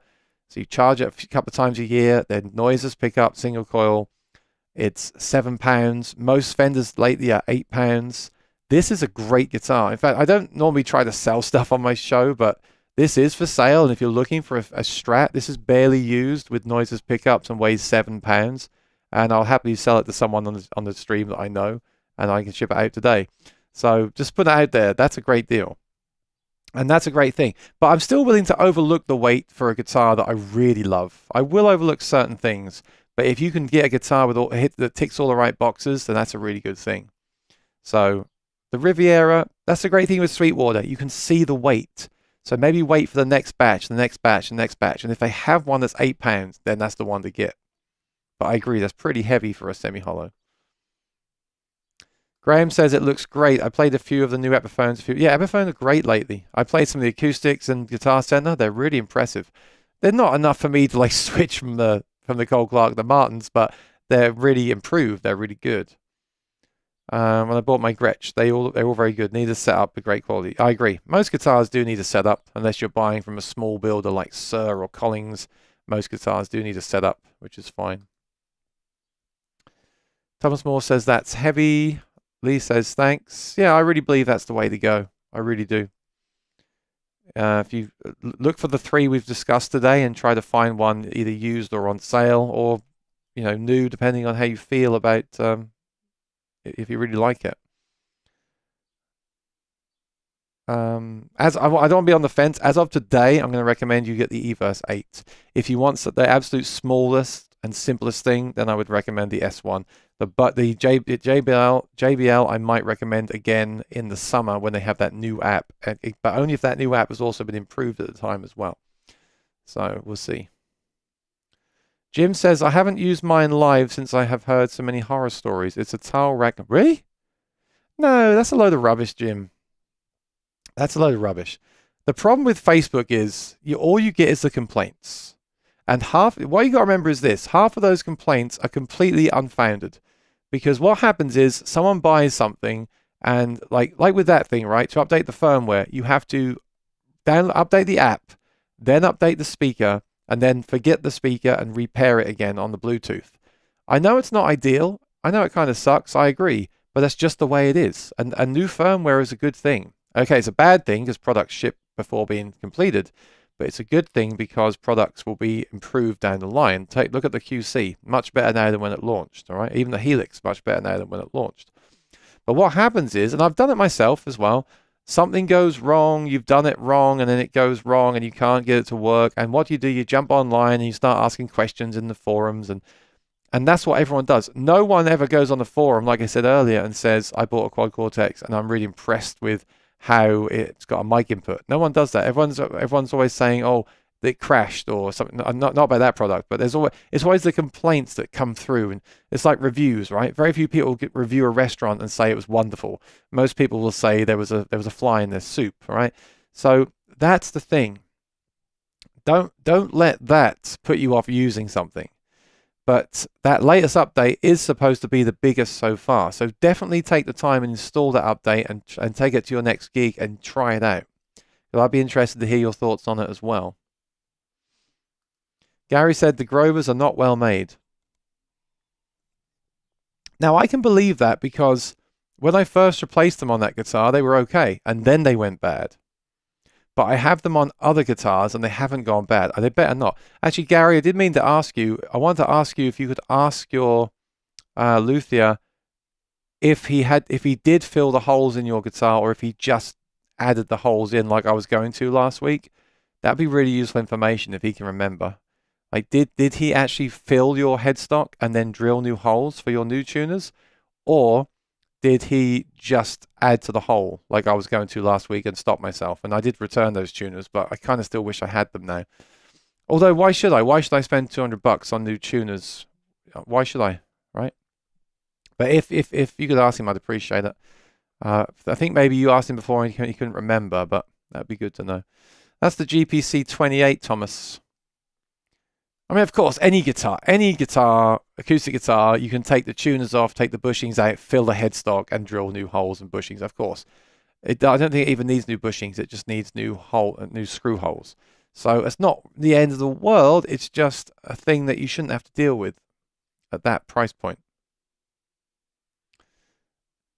So you charge it a couple of times a year. Then noiseless pickup, single coil. It's £7. Most Fenders lately are £8. This is a great guitar. In fact, I don't normally try to sell stuff on my show, but this is for sale. And if you're looking for a Strat, this is barely used with noiseless pickups and weighs £7. And I'll happily sell it to someone on the stream that I know, and I can ship it out today. So just put it out there. That's a great deal. And that's a great thing. But I'm still willing to overlook the weight for a guitar that I really love. I will overlook certain things. But if you can get a guitar with that ticks all the right boxes, then that's a really good thing. So the Riviera, that's a great thing with Sweetwater. You can see the weight. So maybe wait for the next batch, the next batch, the next batch. And if they have one that's £8, then that's the one to get. But I agree, that's pretty heavy for a semi-hollow. Graham says it looks great. I played a few of the new Epiphones. Yeah, Epiphones are great lately. I played some of the Acoustics and Guitar Center. They're really impressive. They're not enough for me to like switch from the Cole Clark to the Martins, but they're really improved. They're really good. When I bought my Gretsch, they're all very good. Need a setup for great quality. I agree. Most guitars do need a setup, unless you're buying from a small builder like Sir or Collings. Most guitars do need a setup, which is fine. Thomas Moore says that's heavy. Lee says thanks. Yeah, I really believe that's the way to go. I really do. If you look for the three we've discussed today and try to find one either used or on sale or, you know, new, depending on how you feel about if you really like it. As I don't want to be on the fence. As of today, I'm going to recommend you get the Everse 8. If you want the absolute smallest and simplest thing, then I would recommend the S1. But the JBL, I might recommend again in the summer when they have that new app. But only if that new app has also been improved at the time as well. So we'll see. Jim says, I haven't used mine live since I have heard so many horror stories. It's a towel rack. Really? No, that's a load of rubbish, Jim. That's a load of rubbish. The problem with Facebook is all you get is the complaints. And what you got to remember is this. Half of those complaints are completely unfounded. Because what happens is someone buys something and like with that thing, right? To update the firmware, you have to update the app, then update the speaker, and then forget the speaker and repair it again on the Bluetooth. I know it's not ideal. I know it kind of sucks. I agree. But that's just the way it is. And new firmware is a good thing. Okay, it's a bad thing because products ship before being completed. But it's a good thing because products will be improved down the line. Look at the QC. Much better now than when it launched. All right, even the Helix, much better now than when it launched. But what happens is, and I've done it myself as well, something goes wrong, you've done it wrong, and then it goes wrong, and you can't get it to work. And what do? You jump online and you start asking questions in the forums, and that's what everyone does. No one ever goes on the forum, like I said earlier, and says, I bought a Quad Cortex, and I'm really impressed with how it's got a mic input. No one does that. Everyone's always saying, oh, it crashed or something. Not about that product, but it's always the complaints that come through. And it's like reviews, right? Very few people review a restaurant and say it was wonderful. Most people will say there was a fly in their soup, right? So that's the thing. Don't let that put you off using something. But that latest update is supposed to be the biggest so far. So definitely take the time and install that update and take it to your next gig and try it out. So I'd be interested to hear your thoughts on it as well. Gary said the Grovers are not well made. Now, I can believe that because when I first replaced them on that guitar, they were okay, and then they went bad. But I have them on other guitars, and they haven't gone bad. They better not. Actually, Gary, I did mean to ask you. I wanted to ask you if you could ask your luthier if he did fill the holes in your guitar, or if he just added the holes in like I was going to last week. That'd be really useful information if he can remember. Like, did he actually fill your headstock and then drill new holes for your new tuners? Or did he just add to the hole like I was going to last week and stop myself? And I did return those tuners, but I kind of still wish I had them now. Although, why should I? Why should I spend $200 on new tuners? Why should I, right? But if you could ask him, I'd appreciate it. I think maybe you asked him before and he couldn't remember, but that'd be good to know. That's the GPC 28, Thomas. I mean, of course, any guitar, acoustic guitar, you can take the tuners off, take the bushings out, fill the headstock, and drill new holes and bushings. Of course, I don't think it even needs new bushings. It just needs new screw holes. So it's not the end of the world. It's just a thing that you shouldn't have to deal with at that price point.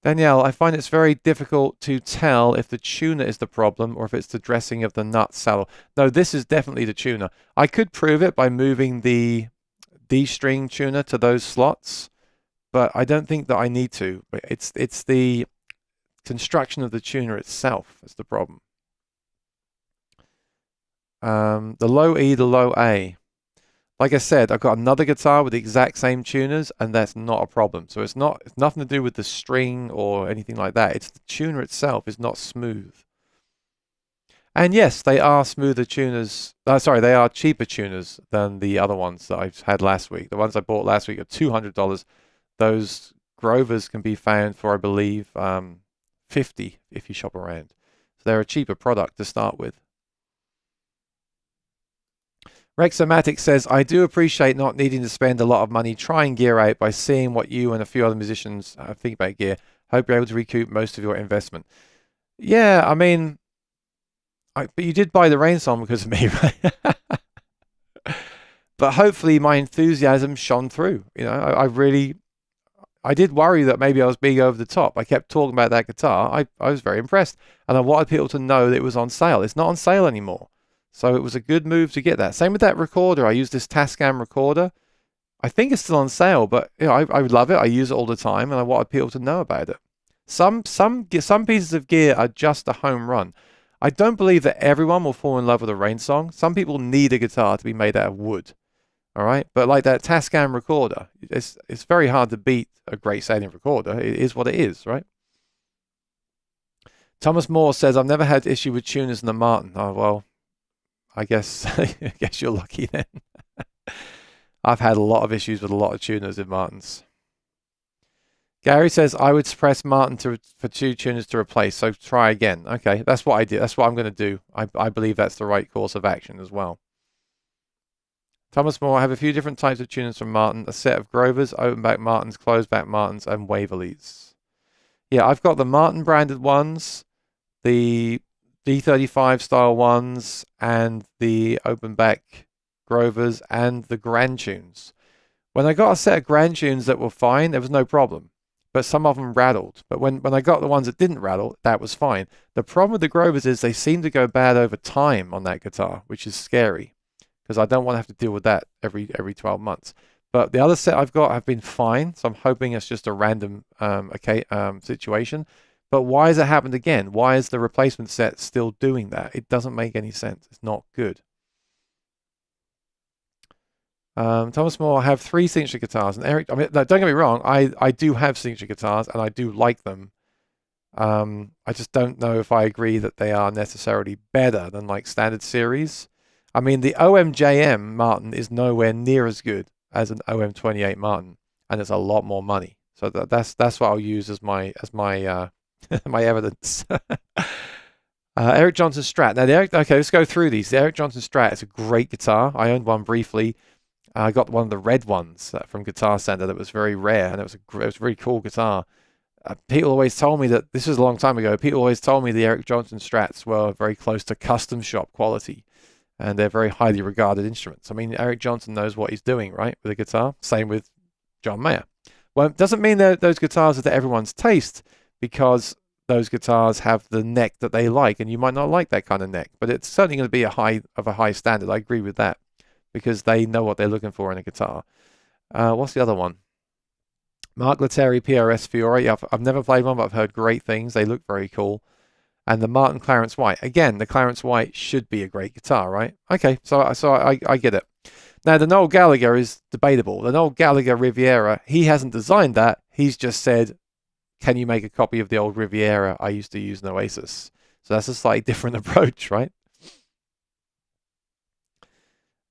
Danielle, I find it's very difficult to tell if the tuner is the problem or if it's the dressing of the nut saddle. No, this is definitely the tuner. I could prove it by moving the D-string tuner to those slots, but I don't think that I need to. It's the construction of the tuner itself that's the problem. The low E, the low A. Like I said, I've got another guitar with the exact same tuners, and that's not a problem. So it's nothing to do with the string or anything like that. It's the tuner itself is not smooth. And yes, they are smoother tuners. Sorry, they are cheaper tuners than the other ones that I've had last week. The ones I bought last week are $200. Those Grovers can be found for, I believe, $50 if you shop around. So they're a cheaper product to start with. Rexomatic says, I do appreciate not needing to spend a lot of money trying gear out by seeing what you and a few other musicians think about gear. Hope you're able to recoup most of your investment. Yeah, I mean, but you did buy the Rain Song because of me, right? But hopefully my enthusiasm shone through. You know, I did worry that maybe I was being over the top. I kept talking about that guitar. I was very impressed. And I wanted people to know that it was on sale. It's not on sale anymore. So it was a good move to get that. Same with that recorder. I use this Tascam recorder. I think it's still on sale, but you know, I love it. I use it all the time, and I wanted people to know about it. Some pieces of gear are just a home run. I don't believe that everyone will fall in love with a Rain Song. Some people need a guitar to be made out of wood. All right, but like that Tascam recorder, it's very hard to beat a great sounding recorder. It is what it is, right? Thomas Moore says, I've never had issue with tuners in the Martin. Oh, well, I guess you're lucky then. I've had a lot of issues with a lot of tuners in Martins. Gary says, I would suppress Martin for 2 tuners to replace, so try again. Okay, that's what I did. That's what I'm going to do. I believe that's the right course of action as well. Thomas Moore, I have a few different types of tuners from Martin, a set of Grovers, open back Martins, closed back Martins, and Waverleys. Yeah, I've got the Martin branded ones, the D35 style ones, and the open back Grovers, and the Grand Tunes. When I got a set of Grand Tunes that were fine, there was no problem. But some of them rattled. But when I got the ones that didn't rattle, that was fine. The problem with the Grovers is they seem to go bad over time on that guitar, which is scary, because I don't want to have to deal with that every 12 months. But the other set I've got have been fine, so I'm hoping it's just a random situation. But why has it happened again? Why is the replacement set still doing that? It doesn't make any sense. It's not good. Thomas Moore, I have 3 signature guitars, and Eric, I mean, no, don't get me wrong, I do have signature guitars, and I do like them. I just don't know if I agree that they are necessarily better than like standard series. I mean, the OMJM Martin is nowhere near as good as an OM28 Martin, and it's a lot more money. So that's what I'll use as my my evidence. Eric Johnson Strat. Now, okay, let's go through these. The Eric Johnson Strat is a great guitar. I owned one briefly. I got one of the red ones from Guitar Center that was very rare, and it was a very cool guitar. People always told me that, this was a long time ago, people always told me the Eric Johnson Strats were very close to custom shop quality. and they're very highly regarded instruments. I mean, Eric Johnson knows what he's doing, right, with a guitar. Same with John Mayer. Well, it doesn't mean that those guitars are to everyone's taste, because those guitars have the neck that they like, and you might not like that kind of neck, but it's certainly going to be a high standard. I agree with that, because they know what they're looking for in a guitar. What's the other one? Mark Lettieri PRS Fiore. I've never played one, but I've heard great things. They look very cool. And the Martin Clarence White. Again, the Clarence White should be a great guitar, right? Okay, so I get it. Now, the Noel Gallagher is debatable. The Noel Gallagher Riviera, he hasn't designed that. He's just said, can you make a copy of the old Riviera I used to use in Oasis? So that's a slightly different approach, right?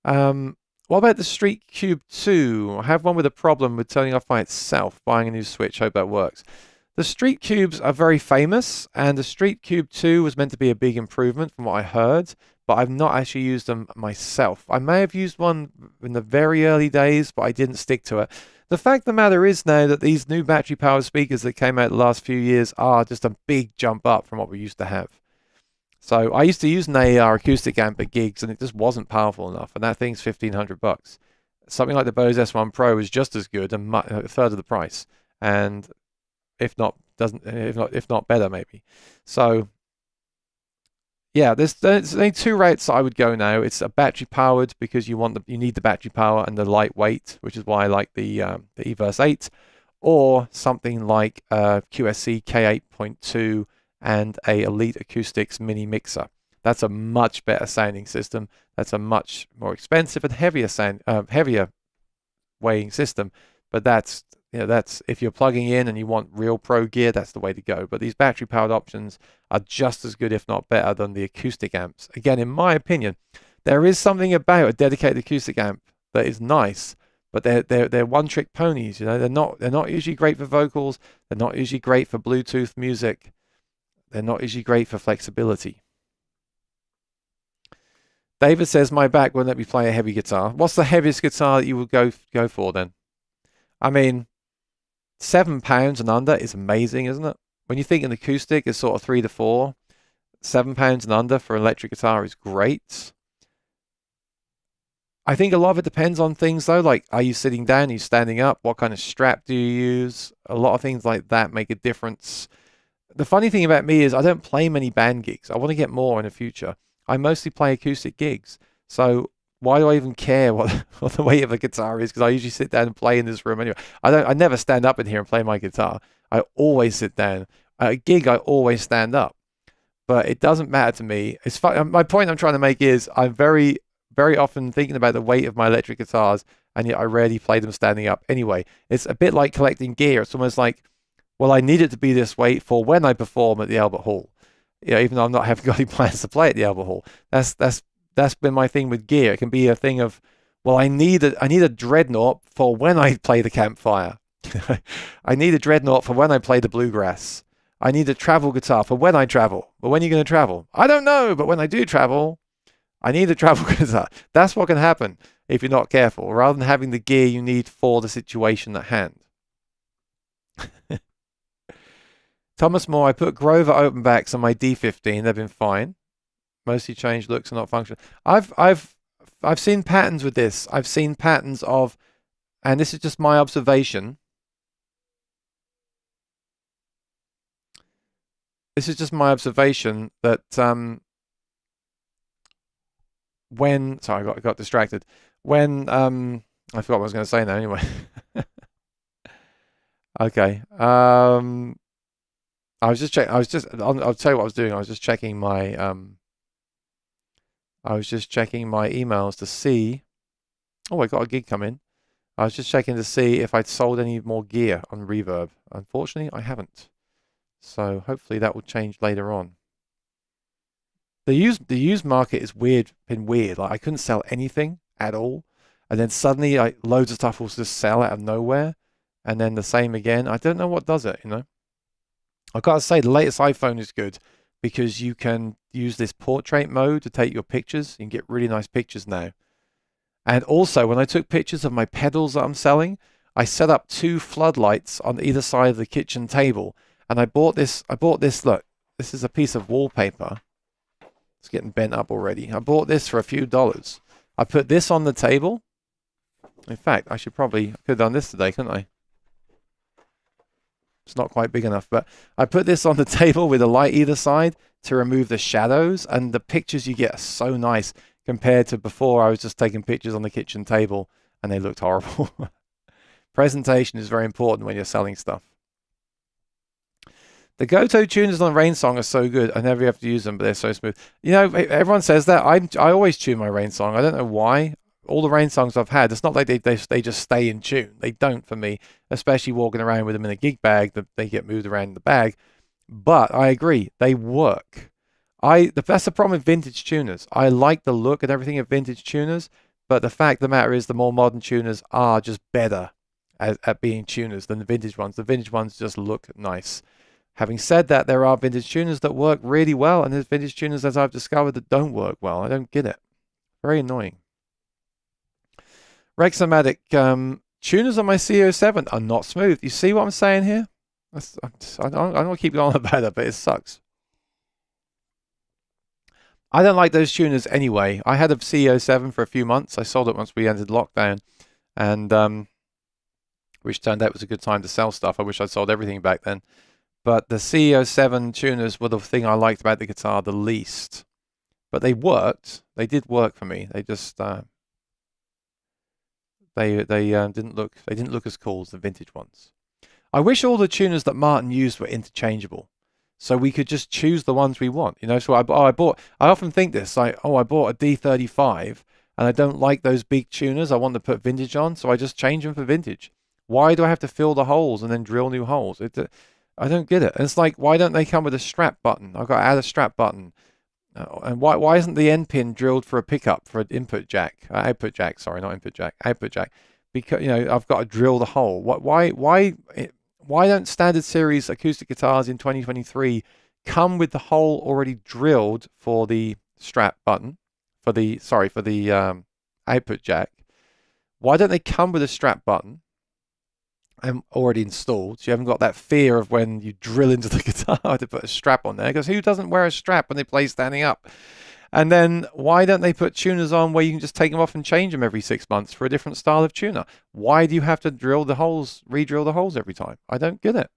What about the Street Cube 2? I have one with a problem with turning off by itself. Buying a new Switch. Hope that works. The Street Cubes are very famous, and the Street Cube 2 was meant to be a big improvement from what I heard, but I've not actually used them myself. I may have used one in the very early days, but I didn't stick to it. The fact of the matter is now that these new battery-powered speakers that came out the last few years are just a big jump up from what we used to have. So I used to use an AER acoustic amp at gigs, and it just wasn't powerful enough, and that thing's $1,500. Something like the Bose S1 Pro is just as good and a third of the price, and if not better maybe. So yeah, there's only two routes I would go now. It's a battery powered, because you need the battery power and the lightweight, which is why I like the eVerse 8, or something like QSC K8.2 and a Elite Acoustics mini mixer. That's a much better sounding system. That's a much more expensive and heavier weighing system, but that's if you're plugging in and you want real pro gear, that's the way to go. But these battery powered options are just as good, if not better, than the acoustic amps. Again, in my opinion, there is something about a dedicated acoustic amp that is nice, but they're one trick ponies. They're not usually great for vocals. They're not usually great for Bluetooth music. They're not usually great for flexibility. David says, my back won't let me play a heavy guitar. What's the heaviest guitar that you would go for then? I mean, £7 and under is amazing, isn't it? When you think an acoustic is sort of 3 to 4, £7 and under for an electric guitar is great. I think a lot of it depends on things though, like are you sitting down, are you standing up, what kind of strap do you use? A lot of things like that make a difference. The funny thing about me is I don't play many band gigs. I want to get more in the future. I mostly play acoustic gigs. So why do I even care what the weight of a guitar is? Because I usually sit down and play in this room anyway. I never stand up in here and play my guitar. I always sit down. At a gig, I always stand up. But it doesn't matter to me. It's fun. My point I'm trying to make is I'm very, very often thinking about the weight of my electric guitars, and yet I rarely play them standing up anyway. It's a bit like collecting gear. It's almost like, well, I need it to be this weight for when I perform at the Albert Hall. Even though I'm not having any plans to play at the Albert Hall. That's been my thing with gear. It can be a thing of, well, I need a dreadnought for when I play the campfire. I need a dreadnought for when I play the bluegrass. I need a travel guitar for when I travel. But when are you going to travel? I don't know, but when I do travel, I need a travel guitar. That's what can happen if you're not careful, rather than having the gear you need for the situation at hand. Thomas Moore, I put Grover open backs on my D15. They've been fine. Mostly changed looks and not functional. I've seen patterns with this. I've seen patterns of, and this is just my observation. This is just my observation that when, sorry, I got distracted. When I forgot what I was going to say now. Anyway, okay. I was just checking. I'll tell you what I was doing. I was just checking my emails to see. Oh, I got a gig coming. I was just checking to see if I'd sold any more gear on Reverb. Unfortunately, I haven't. So hopefully that will change later on. The used market is weird. Been weird. Like I couldn't sell anything at all, and then suddenly like loads of stuff will just sell out of nowhere, and then the same again. I don't know what does it. I've got to say the latest iPhone is good because you can use this portrait mode to take your pictures. You can get really nice pictures now. And also, when I took pictures of my pedals that I'm selling, I set up 2 floodlights on either side of the kitchen table. And I bought this. Look, this is a piece of wallpaper. It's getting bent up already. I bought this for a few dollars. I put this on the table. In fact, I could have done this today, couldn't I? It's not quite big enough, but I put this on the table with a light either side to remove the shadows, and the pictures you get are so nice compared to before. I was just taking pictures on the kitchen table and they looked horrible. Presentation is very important when you're selling stuff. The Goto tuners on Rain Song are so good. I never have to use them, but they're so smooth. You know, everyone says that. I always tune my Rain Song. I don't know why. All the Rain Songs I've had, it's not like they just stay in tune. They don't for me, especially walking around with them in a gig bag. They get moved around in the bag. But I agree, they work. That's the problem with vintage tuners. I like the look and everything of vintage tuners, but the fact of the matter is the more modern tuners are just better at being tuners than the vintage ones. The vintage ones just look nice. Having said that, there are vintage tuners that work really well, and there's vintage tuners, as I've discovered, that don't work well. I don't get it. Very annoying. Rexomatic, tuners on my CO7 are not smooth. You see what I'm saying here? I don't want to keep going on about it, but it sucks. I don't like those tuners anyway. I had a CO7 for a few months. I sold it once we entered lockdown, and which turned out was a good time to sell stuff. I wish I'd sold everything back then. But the CEO7 tuners were the thing I liked about the guitar the least. But they worked. They did work for me. They just they didn't look as cool as the vintage ones. I wish all the tuners that Martin used were interchangeable, so we could just choose the ones we want. You know, so I often think this, like, I bought a D35 and I don't like those big tuners. I want to put vintage on, so I just change them for vintage. Why do I have to fill the holes and then drill new holes? I don't get it. And it's like, why don't they come with a strap button? I've got to add a strap button. And why isn't the end pin drilled for a pickup, for an output jack? Sorry, not input jack, output jack. Because, you know, I've got to drill the hole. Why don't standard series acoustic guitars in 2023 come with the hole already drilled for the strap button, for the output jack? Why don't they come with a strap button and already installed, so you haven't got that fear of when you drill into the guitar to put a strap on there? Because who doesn't wear a strap when they play standing up? And then why don't they put tuners on where you can just take them off and change them every 6 months for a different style of tuner? Why do you have to re-drill the holes every time? I don't get it.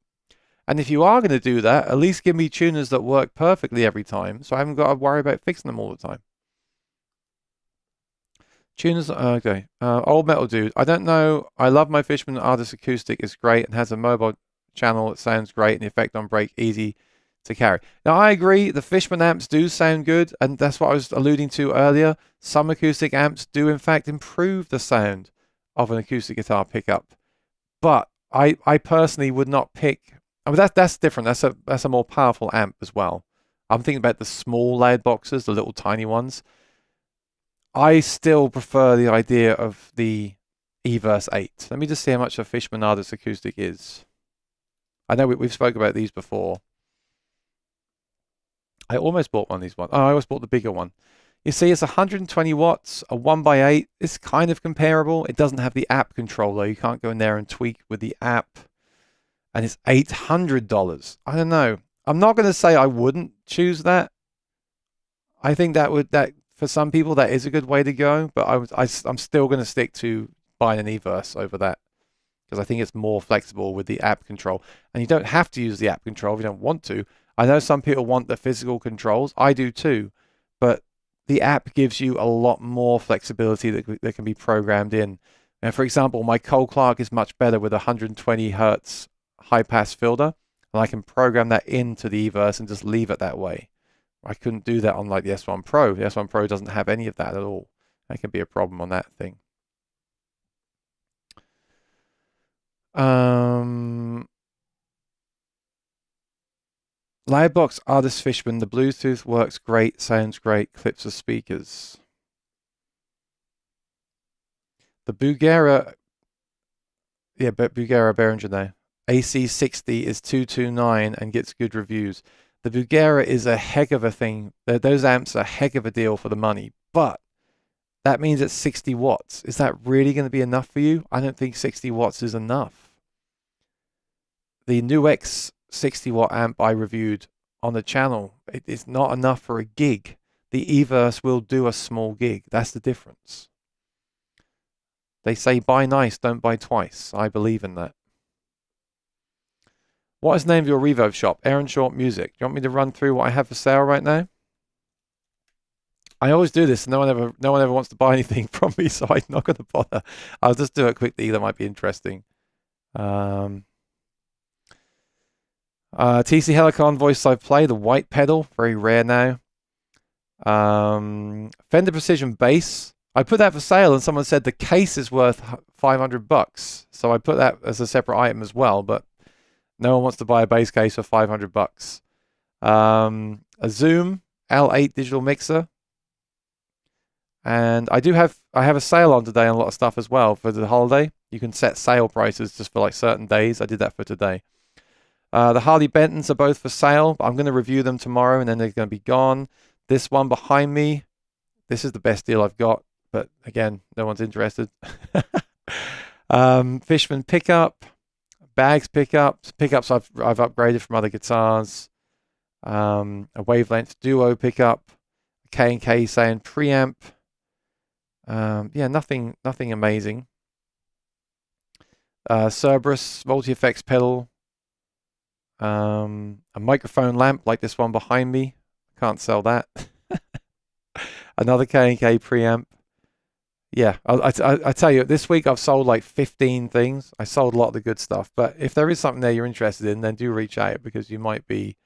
And if you are going to do that, at least give me tuners that work perfectly every time, so I haven't got to worry about fixing them all the time. Tuners, okay. Old Metal Dude, I don't know. I love my Fishman Artist Acoustic. It's great and has a mobile channel. It sounds great, and the effect on break easy to carry. Now, I agree. The Fishman amps do sound good, and that's what I was alluding to earlier. Some acoustic amps do, in fact, improve the sound of an acoustic guitar pickup. But I personally would not pick. I mean, that's different. That's a more powerful amp as well. I'm thinking about the small loud boxes, the little tiny ones. I still prefer the idea of the E-Verse 8. Let me just see how much a Fishman Artist Acoustic is. I know we've spoke about these before. I almost bought one of these ones. Oh, I almost bought the bigger one. You see, it's 120 watts, a 1x8. It's kind of comparable. It doesn't have the app controller. You can't go in there and tweak with the app. And it's $800. I don't know. I'm not going to say I wouldn't choose that. I think that for some people, that is a good way to go, but I'm still going to stick to buying an E-Verse over that, because I think it's more flexible with the app control. And you don't have to use the app control if you don't want to. I know some people want the physical controls. I do too, but the app gives you a lot more flexibility that can be programmed in. And for example, my Cole Clark is much better with a 120 hertz high-pass filter, and I can program that into the E-Verse and just leave it that way. I couldn't do that on like the S1 Pro. The S1 Pro doesn't have any of that at all. That can be a problem on that thing. Loudbox Artist Fishman. The Bluetooth works great, sounds great, clips of speakers. The Bugera, yeah, but Bugera Behringer now. AC60 is 229 and gets good reviews. The Bugera is a heck of a thing. Those amps are a heck of a deal for the money, but that means it's 60 watts. Is that really going to be enough for you? I don't think 60 watts is enough. The NuX 60 watt amp I reviewed on the channel, it is not enough for a gig. the E-verse will do a small gig. That's the difference. They say buy nice, don't buy twice. I believe in that. What is the name of your reverb shop? Aaron Short Music. Do you want me to run through what I have for sale right now? I always do this. No one ever wants to buy anything from me, so I'm not going to bother. I'll just do it quickly. That might be interesting. TC Helicon voice I play, the white pedal, very rare now. Fender Precision bass. I put that for sale, and someone said the case is worth $500. So I put that as a separate item as well, but no one wants to buy a bass case for $500. A Zoom L8 digital mixer. And I have a sale on today on a lot of stuff as well for the holiday. You can set sale prices just for like certain days. I did that for today. The Harley Bentons are both for sale. I'm going to review them tomorrow and then they're going to be gone. This one behind me, this is the best deal I've got, but again, no one's interested. Fishman pickup, Bags pickups I've upgraded from other guitars. A Wavelength Duo pickup, K&K saying preamp. Yeah, nothing amazing. Cerberus multi-effects pedal. A microphone lamp like this one behind me. Can't sell that. Another K&K preamp. Yeah, I tell you, this week I've sold like 15 things. I sold a lot of the good stuff. But if there is something there you're interested in, then do reach out because you might be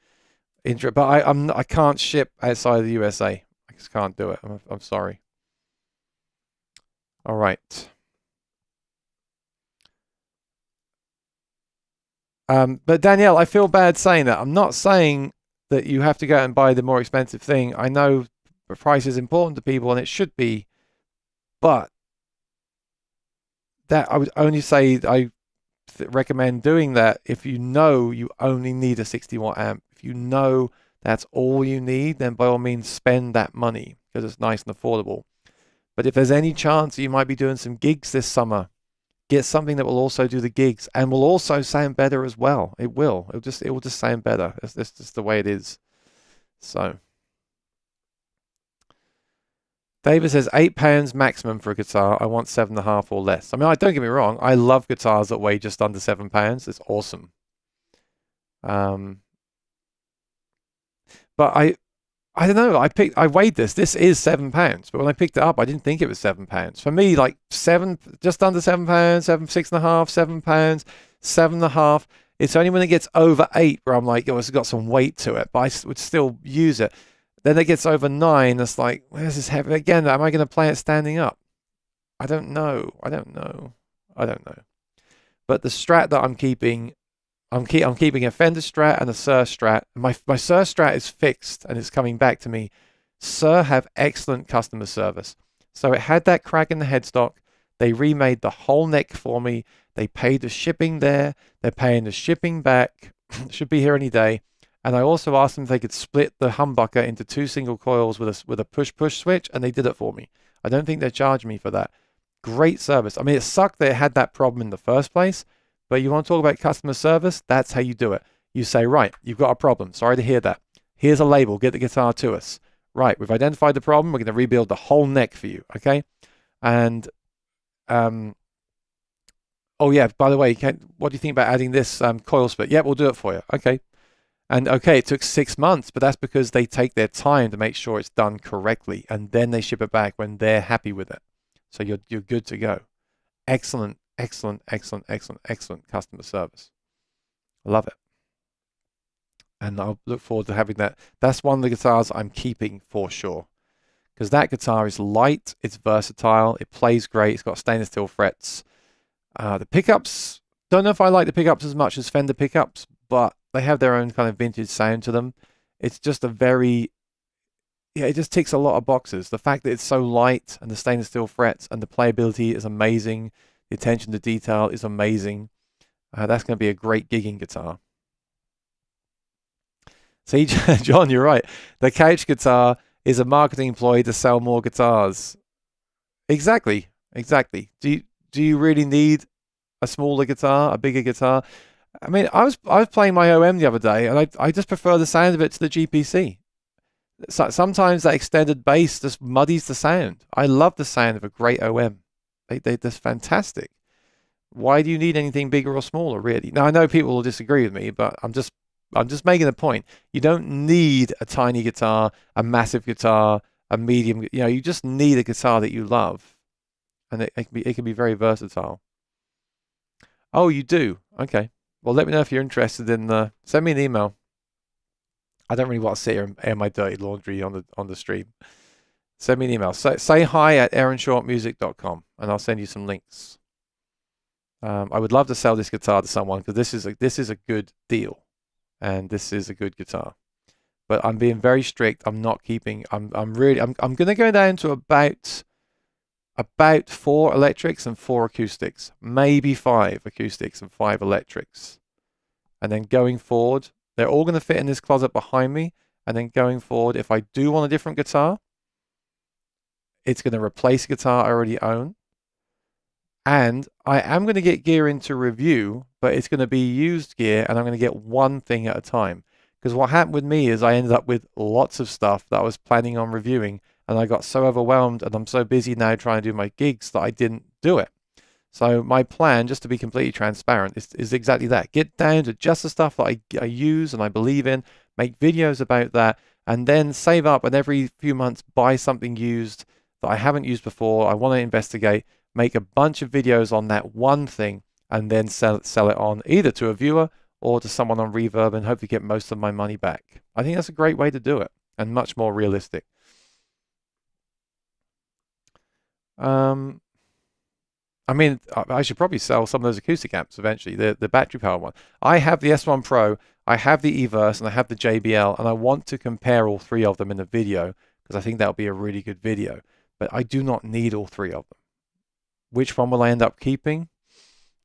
interested. But I can't ship outside of the USA. I just can't do it. I'm sorry. All right. But Danielle, I feel bad saying that. I'm not saying that you have to go out and buy the more expensive thing. I know the price is important to people and it should be, but that I would only say I recommend doing that if you know you only need a 60-watt amp. If you know that's all you need, then by all means spend that money because it's nice and affordable. But if there's any chance you might be doing some gigs this summer, get something that will also do the gigs and will also sound better as well. It will. It will just sound better. It's just the way it is. So David says £8 maximum for a guitar. I want 7.5 or less. I mean, don't get me wrong. I love guitars that weigh just under £7. It's awesome. But I don't know. I weighed this. This is £7, but when I picked it up, I didn't think it was £7. For me, like just under £7, 6.5, £7, 7.5. It's only when it gets over 8 where I'm like, oh, it's got some weight to it, but I would still use it. Then it gets over 9. It's like, where's this heavy again? Am I going to play it standing up? I don't know. But the Strat that I'm keeping. I'm keeping a Fender Strat and a Sir Strat. My Sir Strat is fixed and it's coming back to me. Sir have excellent customer service. So it had that crack in the headstock. They remade the whole neck for me. They paid the shipping there. They're paying the shipping back. Should be here any day. And I also asked them if they could split the humbucker into 2 single coils with a push-push switch, and they did it for me. I don't think they charged me for that. Great service. I mean, it sucked that it had that problem in the first place. But you want to talk about customer service? That's how you do it. You say, right, you've got a problem. Sorry to hear that. Here's a label. Get the guitar to us. Right, we've identified the problem. We're going to rebuild the whole neck for you, okay? And, oh yeah, by the way, what do you think about adding this coil split? Yeah, we'll do it for you. Okay. And okay, it took 6 months, but that's because they take their time to make sure it's done correctly, and then they ship it back when they're happy with it. So you're good to go. Excellent customer service. I love it. And I'll look forward to having that. That's one of the guitars I'm keeping for sure. Because that guitar is light, it's versatile, it plays great, it's got stainless steel frets. The pickups, don't know if I like the pickups as much as Fender pickups, but they have their own kind of vintage sound to them. It's just it just ticks a lot of boxes. The fact that it's so light and the stainless steel frets and the playability is amazing. The attention to detail is amazing. That's going to be a great gigging guitar. See, John, you're right. The couch guitar is a marketing ploy to sell more guitars. Exactly. Do you really need a smaller guitar, a bigger guitar? I mean, I was playing my OM the other day, and I just prefer the sound of it to the GPC. So sometimes that extended bass just muddies the sound. I love the sound of a great OM. They're just fantastic. Why do you need anything bigger or smaller, really? Now I know people will disagree with me, but I'm just making a point. You don't need a tiny guitar, a massive guitar, a medium. You know, you just need a guitar that you love, and it can be very versatile. Oh, you do? Okay. Well, let me know if you're interested in. Send me an email. I don't really want to sit here and air my dirty laundry on the stream. Send me an email. Say hi at aaronshortmusic.com, and I'll send you some links. I would love to sell this guitar to someone because this is a good deal, and this is a good guitar. But I'm being very strict. I'm not keeping. I'm going to go down to about 4 electrics and 4 acoustics, maybe 5 acoustics and 5 electrics, and then going forward, they're all going to fit in this closet behind me. And then going forward, if I do want a different guitar, it's going to replace a guitar I already own. And I am going to get gear into review, but it's going to be used gear, and I'm going to get one thing at a time. Because what happened with me is I ended up with lots of stuff that I was planning on reviewing, and I got so overwhelmed, and I'm so busy now trying to do my gigs that I didn't do it. So my plan, just to be completely transparent, is exactly that. Get down to just the stuff that I use and I believe in, make videos about that, and then save up and every few months buy something used that I haven't used before, I want to investigate, make a bunch of videos on that one thing, and then sell it on either to a viewer or to someone on Reverb and hopefully get most of my money back. I think that's a great way to do it and much more realistic. I mean, I should probably sell some of those acoustic amps eventually, the battery powered one. I have the S1 Pro, I have the Everse, and I have the JBL, and I want to compare all 3 of them in a video because I think that'll be a really good video. But I do not need all 3 of them. Which one will I end up keeping?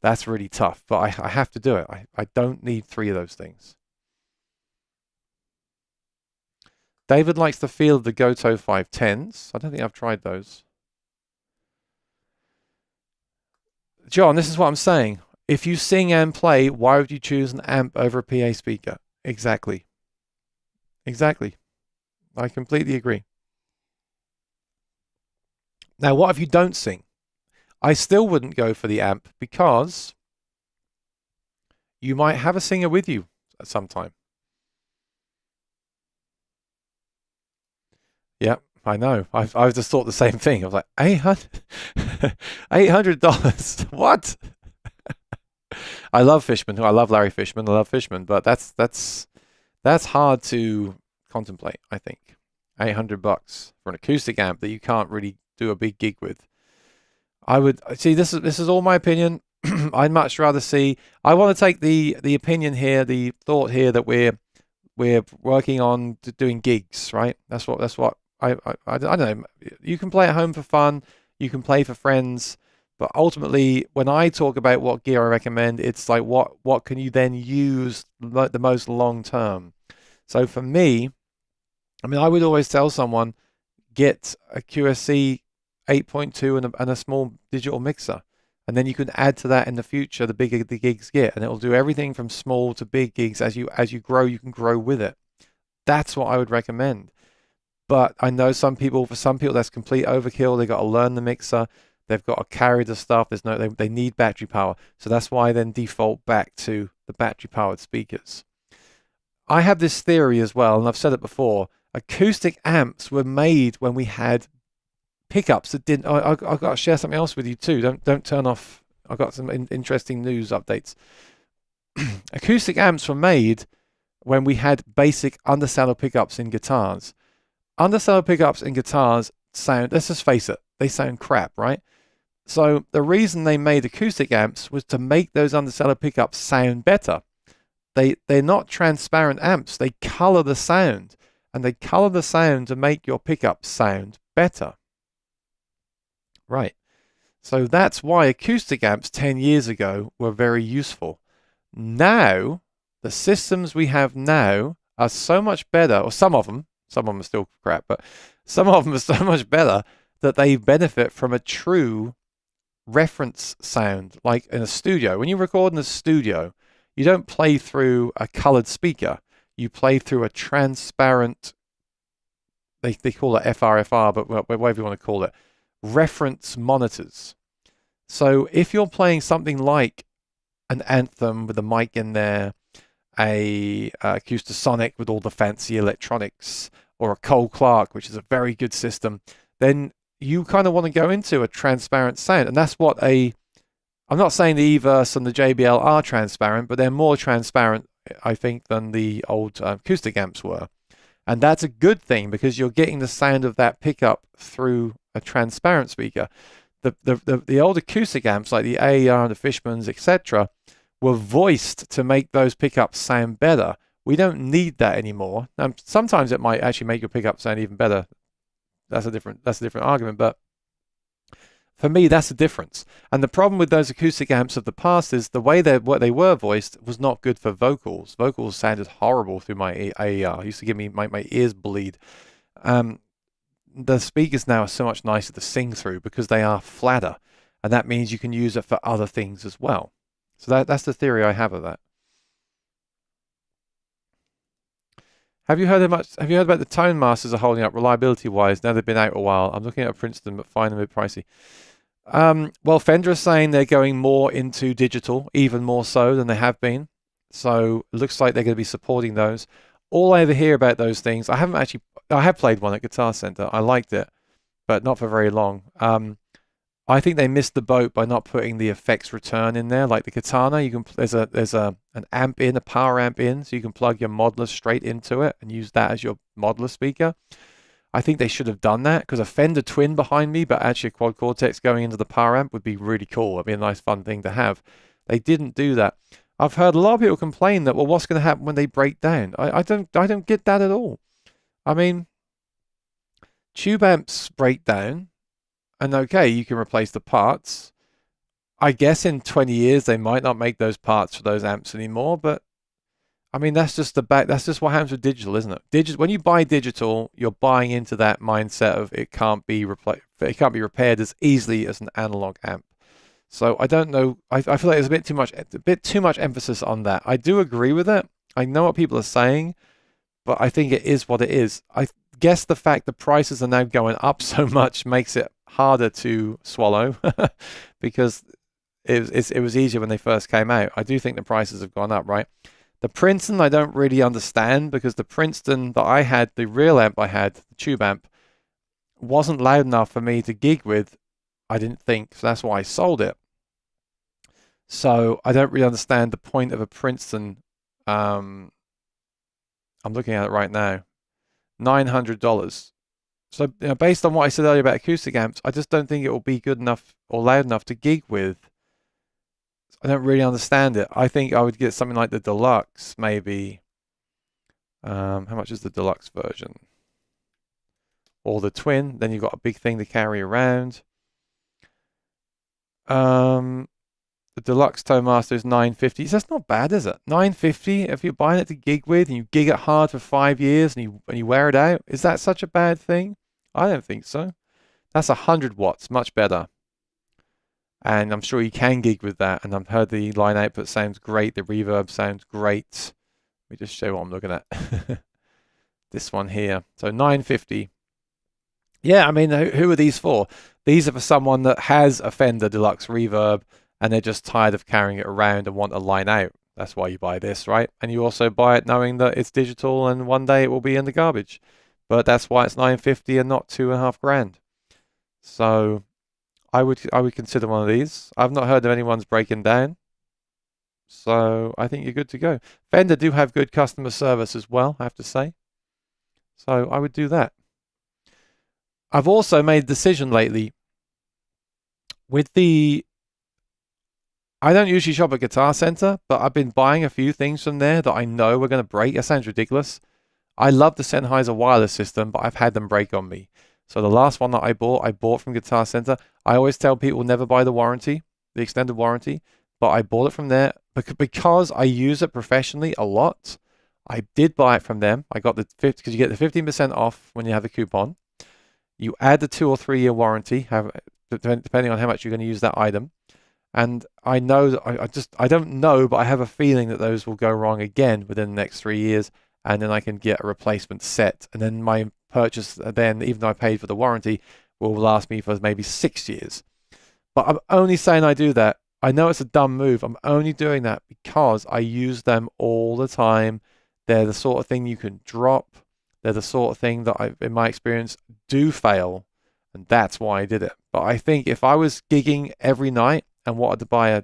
That's really tough, but I have to do it. I don't need 3 of those things. David likes the feel of the Goto 510s. I don't think I've tried those. John, this is what I'm saying. If you sing and play, why would you choose an amp over a PA speaker? Exactly. Exactly. I completely agree. Now, what if you don't sing? I still wouldn't go for the amp because you might have a singer with you at some time. Yeah, I know. I've just thought the same thing. I was like, $800? What? I love Fishman. I love Larry Fishman. I love Fishman, but that's hard to contemplate, I think. $800 for an acoustic amp that you can't really do a big gig with. I would see this is all my opinion. I'd much rather see. I want to take the opinion here, the thought here that we're working on doing gigs, right? That's what I don't know. You can play at home for fun, you can play for friends, but ultimately, when I talk about what gear I recommend, it's like what can you then use the most long term. So for me, I mean, I would always tell someone, get a QSC 8.2 and a small digital mixer, and then you can add to that in the future the bigger the gigs get, and it'll do everything from small to big gigs. As you grow, you can grow with it. That's what I would recommend. But I know for some people that's complete overkill. They got to learn the mixer. They've got to carry the stuff. They need battery power. So that's why I then default back to the battery powered speakers. I have this theory as well, and I've said it before. Acoustic amps were made when we had pickups that didn't. I've got to share something else with you too. Don't turn off. I've got some interesting news updates. Acoustic amps were made when we had basic undersaddle pickups in guitars. Undersaddle pickups in guitars sound, let's just face it, they sound crap, right? So the reason they made acoustic amps was to make those undersaddle pickups sound better. They're not transparent amps. They color the sound, and they color the sound to make your pickups sound better. Right. So that's why acoustic amps 10 years ago were very useful. Now, the systems we have now are so much better, or some of them are still crap, but some of them are so much better that they benefit from a true reference sound, like in a studio. When you record in a studio, you don't play through a colored speaker. You play through a transparent they call it FRFR, but whatever you want to call it, reference monitors. So if you're playing something like an Anthem with a mic in there, a Acoustic with all the fancy electronics, or a Cole Clark, which is a very good system, then you kind of want to go into a transparent sound. And that's what I'm not saying the E-Verse and the JBL are transparent, but they're more transparent, I think, than the old acoustic amps were. And that's a good thing because you're getting the sound of that pickup through a transparent speaker. The old acoustic amps like the AER and the Fishmans, etc., were voiced to make those pickups sound better. We don't need that anymore. Sometimes it might actually make your pickup sound even better. That's a different argument, but for me, that's the difference. And the problem with those acoustic amps of the past is the way what they were voiced was not good for vocals. Vocals sounded horrible through my AER. It used to give me my ears bleed. The speakers now are so much nicer to sing through because they are flatter, and that means you can use it for other things as well. So that's the theory I have of that. Have you heard about the Tone Masters are holding up reliability-wise? Now they've been out a while. I'm looking at a Princeton, but find them a bit pricey. Well, Fender is saying they're going more into digital, even more so than they have been. So it looks like they're going to be supporting those. All I ever hear about those things, I have played one at Guitar Center. I liked it, but not for very long. I think they missed the boat by not putting the effects return in there. Like the Katana, there's an amp in, a power amp in, so you can plug your modeler straight into it and use that as your modeler speaker. I think they should have done that because a Fender Twin behind me, but actually a Quad Cortex going into the power amp would be really cool. It'd be a nice fun thing to have. They didn't do that. I've heard a lot of people complain that, well, what's going to happen when they break down? I don't get that at all. I mean, tube amps break down, and okay, you can replace the parts. I guess in 20 years they might not make those parts for those amps anymore, but I mean that's just what happens with digital, isn't it? When you buy digital, you're buying into that mindset of it can't be repaired as easily as an analog amp. So I don't know. I feel like there's a bit too much emphasis on that. I do agree with it. I know what people are saying, but I think it is what it is. I guess the fact the prices are now going up so much makes it harder to swallow because it was easier when they first came out. I do think the prices have gone up, right? The Princeton I don't really understand because the Princeton that I had, the real amp I had, the tube amp, wasn't loud enough for me to gig with, I didn't think, so that's why I sold it. So I don't really understand the point of a Princeton. I'm looking at it right now, $900. So based on what I said earlier about acoustic amps, I just don't think it will be good enough or loud enough to gig with. I don't really understand it. I think I would get something like the Deluxe, maybe. How much is the Deluxe version? Or the Twin, then you've got a big thing to carry around. The Deluxe Tone Master is $950. That's not bad, is it? $950 if you're buying it to gig with and you gig it hard for 5 years and you wear it out. Is that such a bad thing? I don't think so. That's 100 watts, much better. And I'm sure you can gig with that. And I've heard the line output sounds great. The reverb sounds great. Let me just show what I'm looking at. This one here. So $950. Yeah, I mean, who are these for? These are for someone that has a Fender Deluxe reverb and they're just tired of carrying it around and want a line out. That's why you buy this, right? And you also buy it knowing that it's digital and one day it will be in the garbage. But that's why it's $950 and not $2.5 grand. So I would consider one of these. I've not heard of anyone's breaking down. So I think you're good to go. Fender do have good customer service as well, I have to say. So I would do that. I've also made a decision lately with I don't usually shop at Guitar Center, but I've been buying a few things from there that I know are going to break. That sounds ridiculous. I love the Sennheiser wireless system, but I've had them break on me. So the last one that I bought from Guitar Center. I always tell people never buy the warranty, the extended warranty, but I bought it from there because I use it professionally a lot. I did buy it from them. I got the 50 because you get the 15% off when you have a coupon. You add the 2 or 3 year warranty, depending on how much you're going to use that item. And I know that I don't know, but I have a feeling that those will go wrong again within the next 3 years, and then I can get a replacement set. And then my purchase then, even though I paid for the warranty, will last me for maybe 6 years. But I'm only saying I do that. I know it's a dumb move. I'm only doing that because I use them all the time. They're the sort of thing you can drop. They're the sort of thing that in my experience, do fail. And that's why I did it. But I think if I was gigging every night and wanted to buy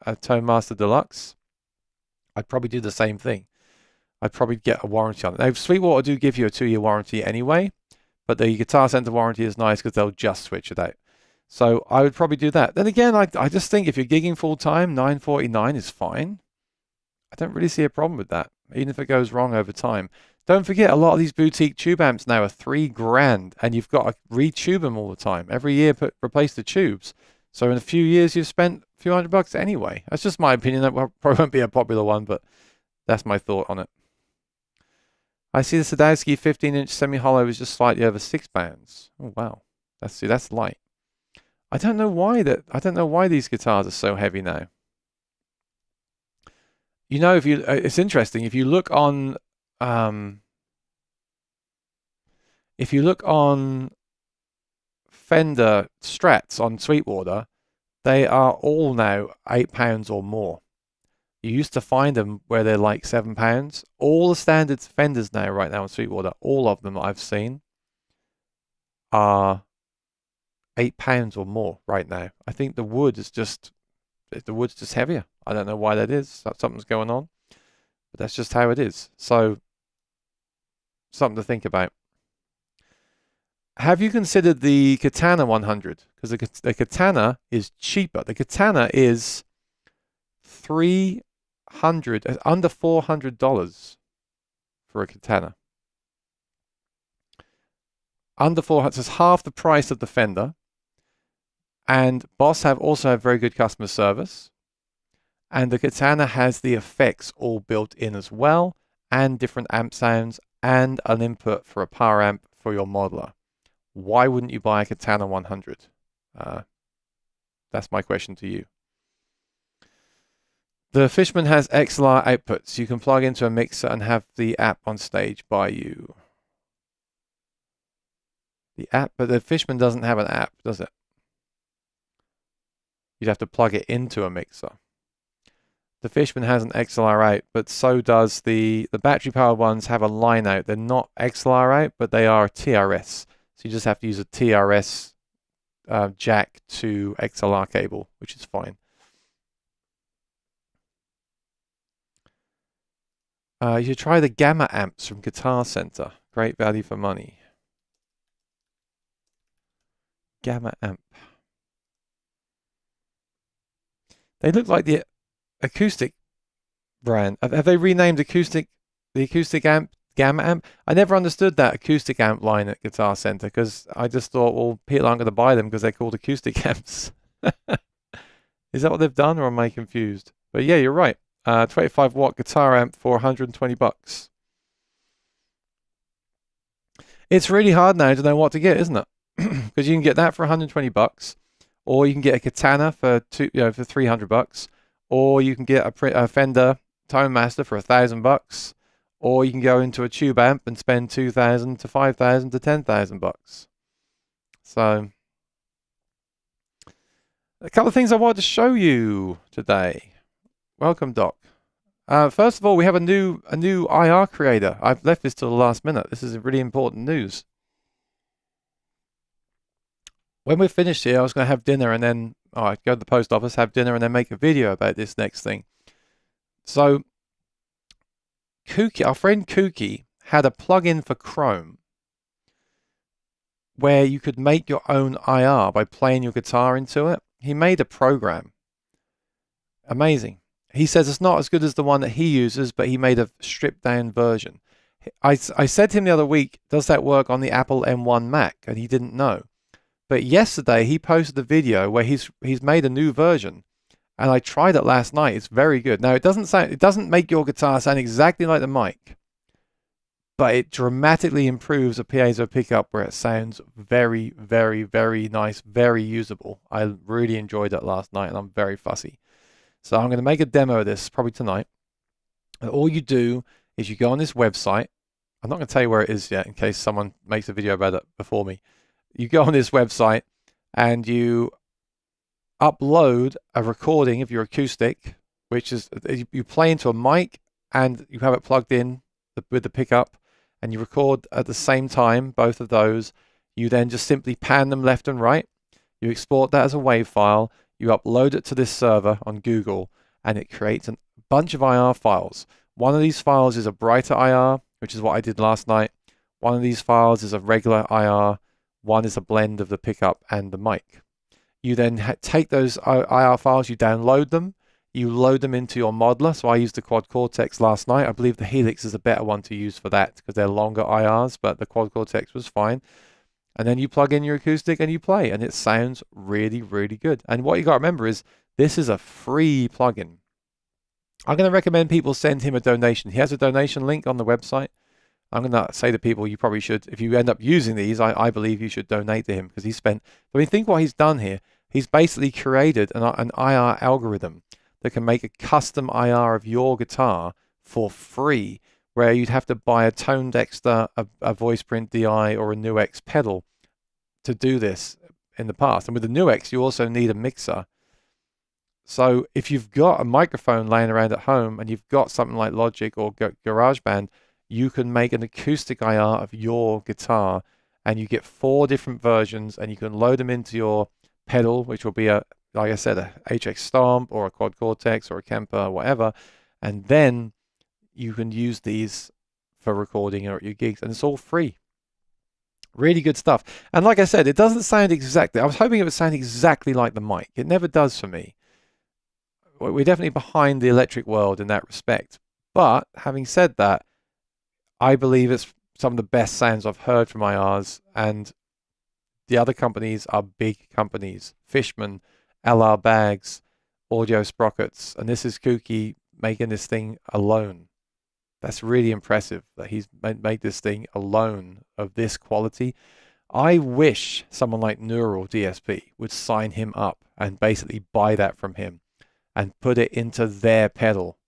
a Tone Master Deluxe, I'd probably do the same thing. I'd probably get a warranty on it. Now, Sweetwater do give you a 2-year warranty anyway, but the Guitar Center warranty is nice because they'll just switch it out. So I would probably do that. Then again, I just think if you're gigging full time, $949 is fine. I don't really see a problem with that, even if it goes wrong over time. Don't forget, a lot of these boutique tube amps now are $3,000, and you've got to retube them all the time. Every year, replace the tubes. So in a few years, you've spent a few $100 anyway. That's just my opinion. That probably won't be a popular one, but that's my thought on it. I see the Sadowski 15-inch semi-hollow is just slightly over £6. Oh wow, that's light. I don't know why these guitars are so heavy now. You know, it's interesting. If you look on Fender Strats on Sweetwater, they are all now £8 or more. You used to find them where they're like £7. All the standard Fenders right now on Sweetwater, all of them that I've seen are £8 or more right now. I think the wood's just heavier. I don't know why that is. Something's going on, but that's just how it is. So something to think about. Have you considered the Katana 100? Because the Katana is cheaper. The Katana is under $400 for a Katana. Under $400, so it's half the price of the Fender. And Boss also have very good customer service. And the Katana has the effects all built in as well, and different amp sounds, and an input for a power amp for your modeler. Why wouldn't you buy a Katana 100? That's my question to you. The Fishman has XLR outputs. You can plug into a mixer and have the app on stage by you. The app, but the Fishman doesn't have an app, does it? You'd have to plug it into a mixer. The Fishman has an XLR out, but so does the battery-powered ones have a line out. They're not XLR out, but they are TRS. So you just have to use a TRS jack to XLR cable, which is fine. You should try the Gamma amps from Guitar Center. Great value for money. Gamma amp. They look like the Acoustic brand. Have they renamed the Acoustic amp Gamma amp? I never understood that Acoustic amp line at Guitar Center because I just thought, well, people aren't going to buy them because they're called Acoustic amps. Is that what they've done, or am I confused? But yeah, you're right. 25-watt guitar amp for $120. It's really hard now to know what to get, isn't it? Because you can get that for $120, or you can get a Katana for for $300, or you can get a Fender Tone Master for $1,000, or you can go into a tube amp and spend $2,000 to $5,000 to $10,000. So, a couple of things I wanted to show you today. Welcome, Doc. First of all, we have a new IR creator. I've left this till the last minute. This is really important news. When we're finished here, I was going to have dinner and then I'd go to the post office, have dinner, and then make a video about this next thing. So, our friend Kooky had a plugin for Chrome where you could make your own IR by playing your guitar into it. He made a program. Amazing. He says it's not as good as the one that he uses, but he made a stripped down version. I said to him the other week, does that work on the Apple M1 Mac? And he didn't know. But yesterday he posted a video where he's made a new version, and I tried it last night. It's very good. Now it doesn't make your guitar sound exactly like the mic, but it dramatically improves a piezo pickup where it sounds very, very, very nice, very usable. I really enjoyed it last night, and I'm very fussy. So I'm going to make a demo of this probably tonight. And all you do is you go on this website, I'm not going to tell you where it is yet in case someone makes a video about it before me. You go on this website and you upload a recording of your acoustic, which is you play into a mic and you have it plugged in with the pickup, and you record at the same time, both of those. You then just simply pan them left and right. You export that as a WAV file. You upload it to this server on Google, and it creates a bunch of IR files. One of these files is a brighter IR, which is what I did last night. One of these files is a regular IR. One is a blend of the pickup and the mic. You then take those IR files, you download them, you load them into your modeler. So I used the Quad Cortex last night. I believe the Helix is a better one to use for that because they're longer IRs, but the Quad Cortex was fine. And then you plug in your acoustic and you play, and it sounds really, really good. And what you got to remember is this is a free plugin. I'm going to recommend people send him a donation. He has a donation link on the website. I'm going to say to people, you probably should, if you end up using these, I believe you should donate to him because he spent, I mean, think what he's done here. He's basically created an IR algorithm that can make a custom IR of your guitar for free, where you'd have to buy a Tone Dexter, a Voice Print DI, or a NuX pedal to do this in the past. And with the NuX, you also need a mixer. So if you've got a microphone laying around at home and you've got something like Logic or GarageBand, you can make an acoustic IR of your guitar, and you get 4 different versions, and you can load them into your pedal, which will be a, like I said, a HX Stomp or a Quad Cortex or a Kemper or whatever, and then you can use these for recording or at your gigs, and it's all free. Really good stuff. And like I said, it doesn't sound exactly, I was hoping it would sound exactly like the mic. It never does for me. We're definitely behind the electric world in that respect. But having said that, I believe it's some of the best sounds I've heard from IRs, and the other companies are big companies. Fishman, LR Bags, Audio Sprockets, and this is Kooky making this thing alone. That's really impressive that he's made this thing alone of this quality. I wish someone like Neural DSP would sign him up and basically buy that from him and put it into their pedal.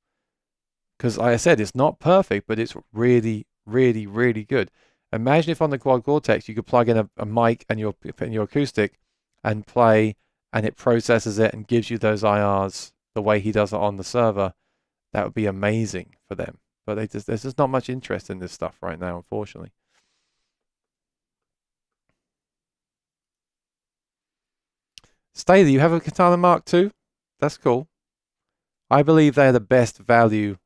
Because like I said, it's not perfect, but it's really, really, really good. Imagine if on the Quad Cortex you could plug in a mic and your acoustic and play, and it processes it and gives you those IRs the way he does it on the server. That would be amazing for them. But there's just not much interest in this stuff right now, unfortunately. Staley, you have a Katana Mark II? That's cool. I believe they're the best value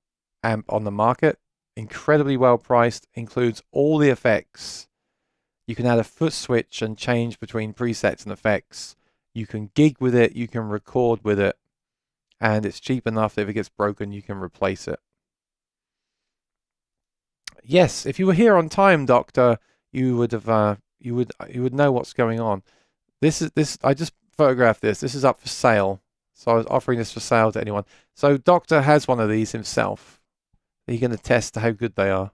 amp on the market. Incredibly well priced, includes all the effects. You can add a foot switch and change between presets and effects. You can gig with it, you can record with it, and it's cheap enough that if it gets broken, you can replace it. Yes, if you were here on time, Doctor, you would have you would know what's going on. This I just photographed this. This is up for sale. So I was offering this for sale to anyone. So Doctor has one of these himself. Are you going to test how good they are?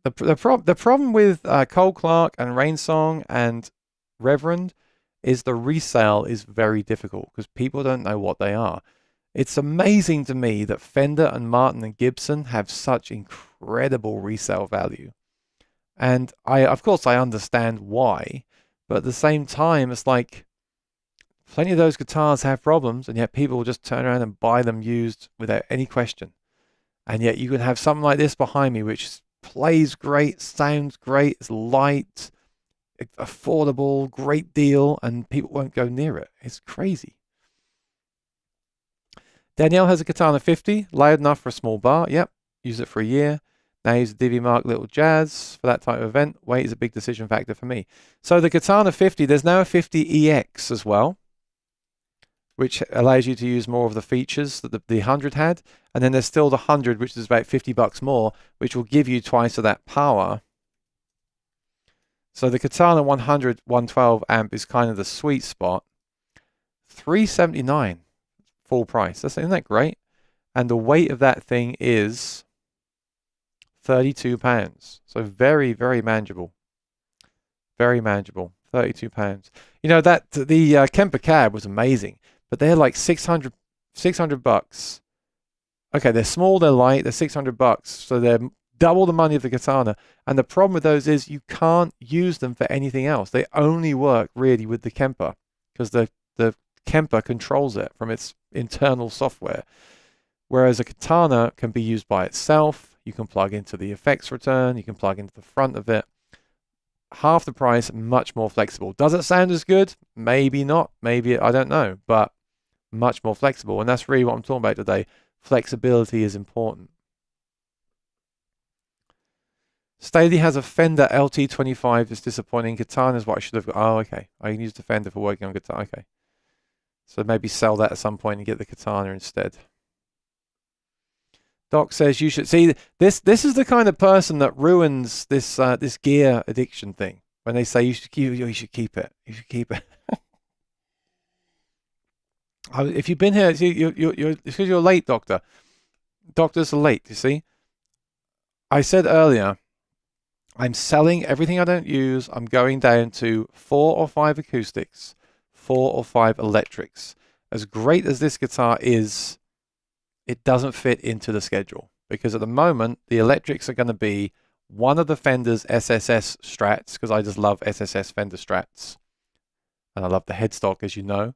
The problem with Cole Clark and Rainsong and Reverend is the resale is very difficult because people don't know what they are. It's amazing to me that Fender and Martin and Gibson have such incredible resale value. And of course I understand why, but at the same time it's like plenty of those guitars have problems, and yet people will just turn around and buy them used without any question. And yet you can have something like this behind me, which plays great, sounds great, it's light, affordable, great deal, and people won't go near it. It's crazy. Danielle has a Katana 50, loud enough for a small bar. Yep, use it for a year. Now use the Divi Mark Little Jazz for that type of event. Weight is a big decision factor for me. So the Katana 50, there's now a 50EX as well, which allows you to use more of the features that the 100 had. And then there's still the 100, which is about $50 more, which will give you twice of that power. So the Katana 100 112 amp is kind of the sweet spot. $379 full price. Isn't that great? And the weight of that thing is 32 pounds. So very, very manageable. Very manageable. 32 pounds. You know, that the Kemper cab was amazing, but they're like $600 bucks. Okay, they're small, they're light, they're $600 bucks, so they're double the money of the katana. And the problem with those is you can't use them for anything else. They only work really with the Kemper because the Kemper controls it from its internal software. Whereas a katana can be used by itself. You can plug into the effects return. You can plug into the front of it. Half the price, much more flexible. Does it sound as good? Maybe not. Maybe, I don't know. But much more flexible. And that's really what I'm talking about today. Flexibility is important. Staley has a Fender LT25. It's disappointing. Katana is what I should have got. Oh, okay. I can use the Fender for working on guitar. Okay. So maybe sell that at some point and get the katana instead. Doc says you should see this. This is the kind of person that ruins this this gear addiction thing. When they say you should keep it. You should keep it. If you've been here, it's because you're late, Doctor. Doctors are late. You see. I said earlier, I'm selling everything I don't use. I'm going down to 4 or 5 acoustics, 4 or 5 electrics. As great as this guitar is, it doesn't fit into the schedule because at the moment, the electrics are going to be one of the Fender's SSS Strats, because I just love SSS Fender Strats. And I love the headstock, as you know.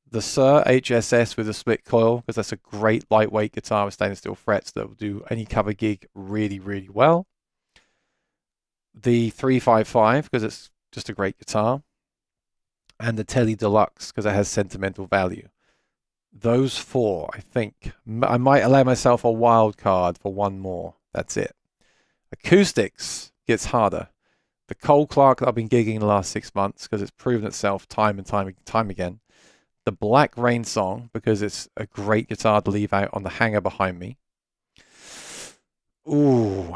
The Sir HSS with a split coil, because that's a great lightweight guitar with stainless steel frets that will do any cover gig really, really well. The 355, because it's just a great guitar. And the Tele Deluxe, because it has sentimental value. Those 4, I think. I might allow myself a wild card for one more. That's it. Acoustics gets harder. The Cole Clark that I've been gigging in the last 6 months, because it's proven itself time and time again. The Black Rain Song, because it's a great guitar to leave out on the hanger behind me. Ooh.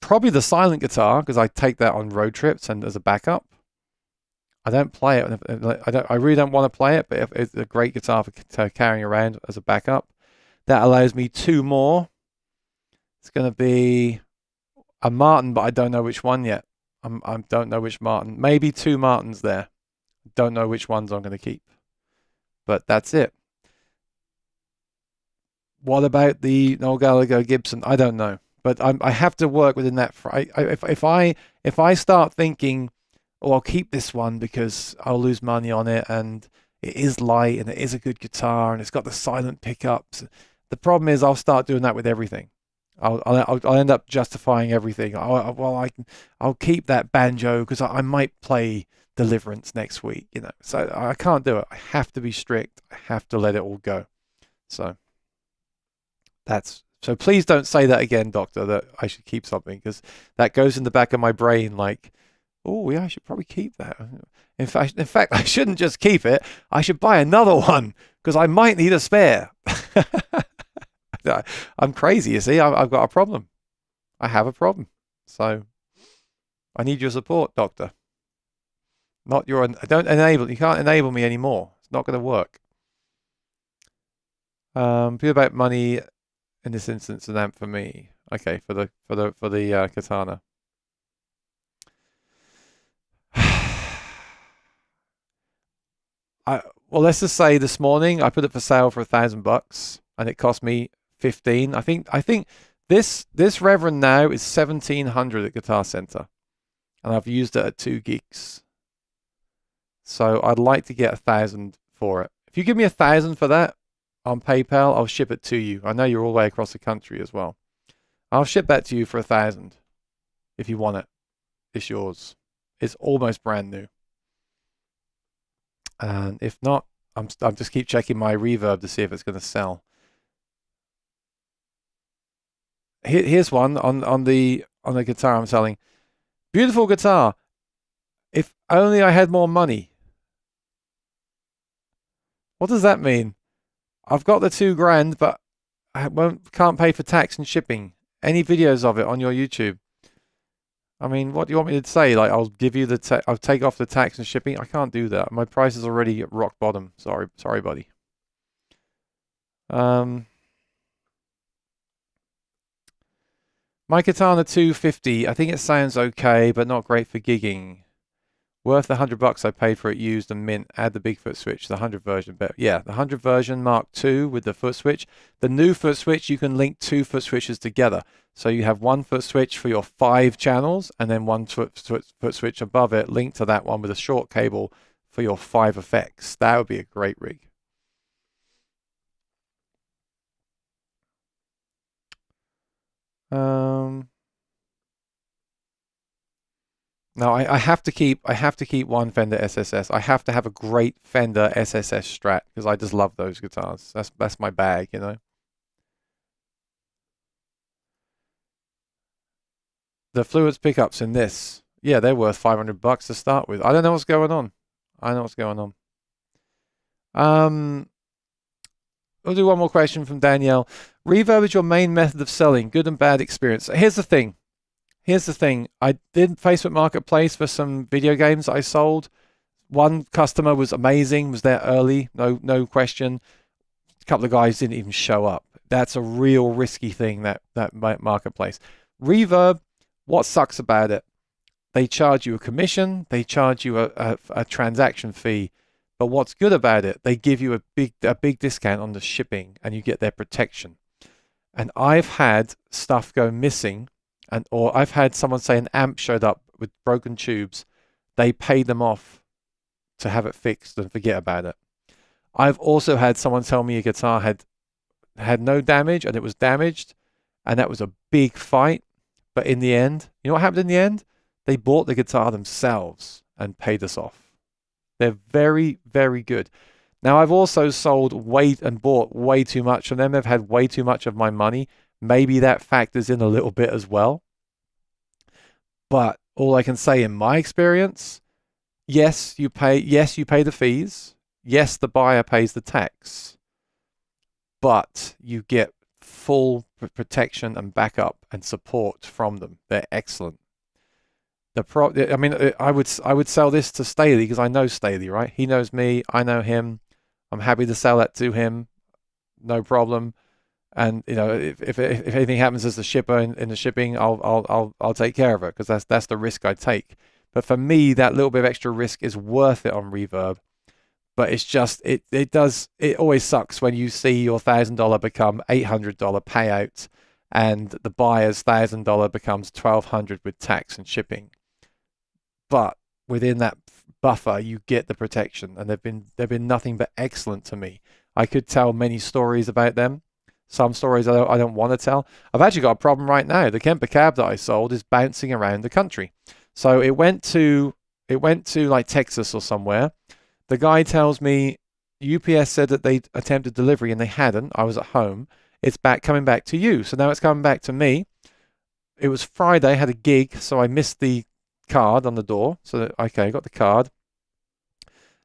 Probably the silent guitar, because I take that on road trips and as a backup. I don't play it. I really don't want to play it, but it's a great guitar for carrying around as a backup. That allows me 2 more. It's going to be a Martin, but I don't know which one yet. I don't know which Martin. Maybe 2 Martins there. Don't know which ones I'm going to keep. But that's it. What about the Noel Gallagher Gibson? I don't know. But I have to work within that. If I start thinking, oh, I'll keep this one because I'll lose money on it, and it is light, and it is a good guitar, and it's got the silent pickups. The problem is I'll start doing that with everything. I'll end up justifying everything. I'll keep that banjo because I might play Deliverance next week, you know. So I can't do it. I have to be strict. I have to let it all go. So please don't say that again, Doctor, that I should keep something, because that goes in the back of my brain like, oh yeah, I should probably keep that. In fact, I shouldn't just keep it. I should buy another one because I might need a spare. I'm crazy, you see. I've got a problem. I have a problem. So I need your support, Doctor. Not your. Don't enable. You can't enable me anymore. It's not going to work. Be about money in this instance, an amp for me. Okay, for the katana. Well, let's just say this morning I put it for sale for $1,000, and it cost me 15. I think this Reverend now is 1,700 at Guitar Center, and I've used it at 2 gigs. So I'd like to get 1,000 for it. If you give me 1,000 for that on PayPal, I'll ship it to you. I know you're all the way across the country as well. I'll ship that to you for 1,000 if you want it. It's yours. It's almost brand new. And if not, I'm just keep checking my reverb to see if it's going to sell. Here's one on the guitar I'm selling. Beautiful guitar. If only I had more money. What does that mean? I've got the $2,000, but I can't pay for tax and shipping. Any videos of it on your YouTube? I mean, what do you want me to say? Like, I'll give you I'll take off the tax and shipping. I can't do that. My price is already at rock bottom. Sorry, buddy. My Katana 250. I think it sounds okay, but not great for gigging. Worth the $100 I paid for it used and mint. Add the Bigfoot switch, the 100 version. But yeah, the 100 version Mark II with the foot switch. The new foot switch, you can link 2 foot switches together. So you have 1 foot switch for your 5 channels, and then 1 foot switch above it linked to that one with a short cable for your 5 effects. That would be a great rig. No, I have to keep one Fender SSS. I have to have a great Fender SSS Strat because I just love those guitars. That's my bag, you know. The Fluence pickups in this, yeah, they're worth $500 to start with. I don't know what's going on. I don't know what's going on. We'll do one more question from Danielle. Reverb is your main method of selling. Good and bad experience. Here's the thing. I did Facebook Marketplace for some video games I sold. One customer was amazing, was there early, no question. A couple of guys didn't even show up. That's a real risky thing, that marketplace. Reverb, what sucks about it? They charge you a commission, they charge you a transaction fee. But what's good about it, they give you a big discount on the shipping and you get their protection. And I've had stuff go missing, or I've had someone say an amp showed up with broken tubes. They paid them off to have it fixed and forget about it. I've also had someone tell me a guitar had no damage and it was damaged, and that was a big fight. But in the end, you know what happened in the end? They bought the guitar themselves and paid us off. They're very, very good. Now, I've also sold and bought way too much from them. They've had way too much of my money. Maybe that factors in a little bit as well. But all I can say in my experience, yes, you pay the fees. Yes, the buyer pays the tax. But you get full protection and backup and support from them. They're excellent. I mean, I would sell this to Staley because I know Staley, right? He knows me, I know him. I'm happy to sell that to him, no problem. And you know, if anything happens as the shipper in the shipping, I'll take care of it because that's the risk I take. But for me, that little bit of extra risk is worth it on Reverb. But it's just it always sucks when you see your $1,000 become $800 payout, and the buyer's $1,000 becomes $1,200 with tax and shipping. But within that buffer, you get the protection, and they've been nothing but excellent to me. I could tell many stories about them. Some stories I don't want to tell. I've actually got a problem right now. The Kemper cab that I sold is bouncing around the country. So it went to like Texas or somewhere. The guy tells me UPS said that they attempted delivery and they hadn't. I was at home. It's coming back to you. So now it's coming back to me. It was Friday, I had a gig, so I missed the card on the door. So okay, I got the card.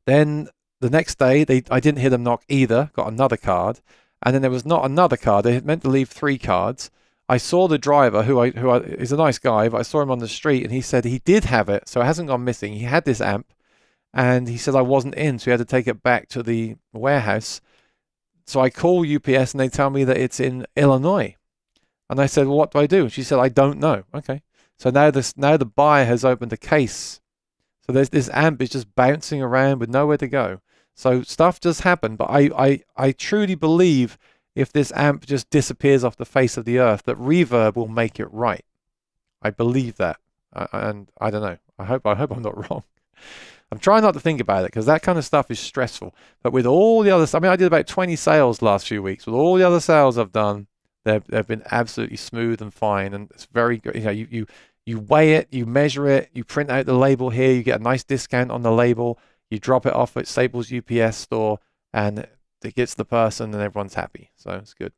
Then the next day, I didn't hear them knock either. Got another card. And then there was not another card. They had meant to leave 3 cards. I saw the driver, who is a nice guy, but I saw him on the street, and he said he did have it, so it hasn't gone missing. He had this amp, and he said I wasn't in, so he had to take it back to the warehouse. So I call UPS, and they tell me that it's in Illinois. And I said, well, what do I do? She said, I don't know. Okay. So now the buyer has opened a case. So this amp is just bouncing around with nowhere to go. So stuff does happen, but I truly believe if this amp just disappears off the face of the earth, that Reverb will make it right. I believe that, and I don't know. I hope I'm not wrong. I'm trying not to think about it because that kind of stuff is stressful. But with all the others, I mean, I did about 20 sales last few weeks. With all the other sales I've done, they've been absolutely smooth and fine, and it's very good. You know, you weigh it, you measure it, you print out the label here, you get a nice discount on the label. You drop it off at Staples UPS store, and it gets the person, and everyone's happy. So it's good.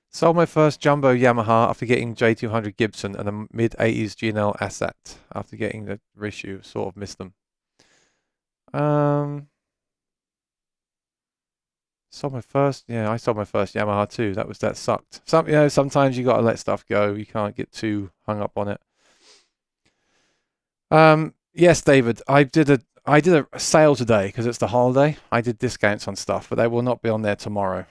Sold my first jumbo Yamaha after getting J200 Gibson and a mid-80s G&L Asset. After getting the reissue, sort of missed them. Sold my first, yeah, I sold my first Yamaha too. That sucked. Sometimes you got to let stuff go. You can't get too hung up on it. Yes, David, I did a sale today because it's the holiday. I did discounts on stuff, but they will not be on there tomorrow.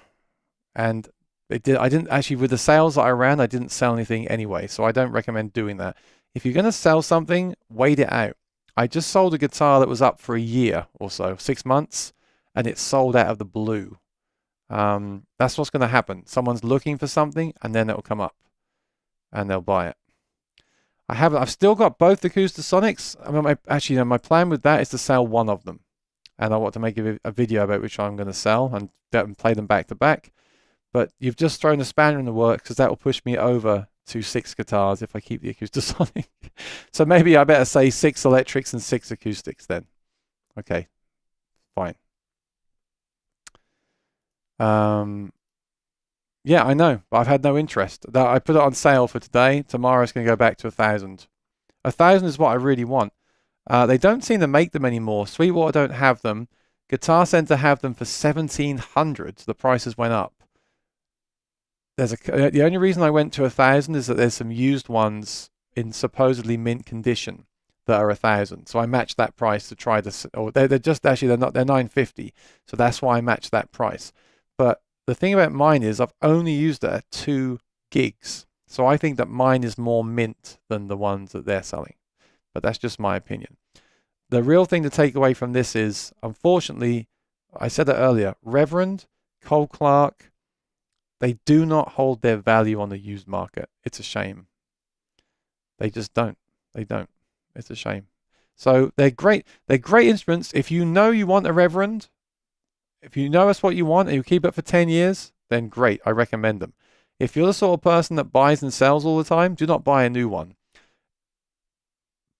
And I didn't actually, with the sales that I ran, I didn't sell anything anyway, so I don't recommend doing that. If you're going to sell something, wait it out. I just sold a guitar that was up for a year or so, 6 months, and it sold out of the blue. That's what's going to happen. Someone's looking for something, and then it'll come up, and they'll buy it. I've still got both the Acoustasonics. I mean, actually, my plan with that is to sell one of them, and I want to make a video about which I'm going to sell and play them back to back. But you've just thrown a spanner in the works, because that will push me over to 6 guitars if I keep the Acoustasonic. So maybe I better say 6 electrics and 6 acoustics then. Okay, fine. Yeah, I know, but I've had no interest. I put it on sale for today. Tomorrow it's going to go back to 1,000. 1,000 is what I really want. They don't seem to make them anymore. Sweetwater don't have them. Guitar Center have them for 1,700. The prices went up. The only reason I went to 1,000 is that there's some used ones in supposedly mint condition that are 1,000. So I matched that price to try to, or they're just actually they're 950. So that's why I matched that price. But the thing about mine is I've only used it at 2 gigs. So I think that mine is more mint than the ones that they're selling. But that's just my opinion. The real thing to take away from this is, unfortunately, I said that earlier, Reverend, Cole Clark, they do not hold their value on the used market. It's a shame. They just don't. They don't. It's a shame. So they're great. They're great instruments. If you know you want a Reverend, if you know that's what you want and you keep it for 10 years, then great. I recommend them. If you're the sort of person that buys and sells all the time, do not buy a new one.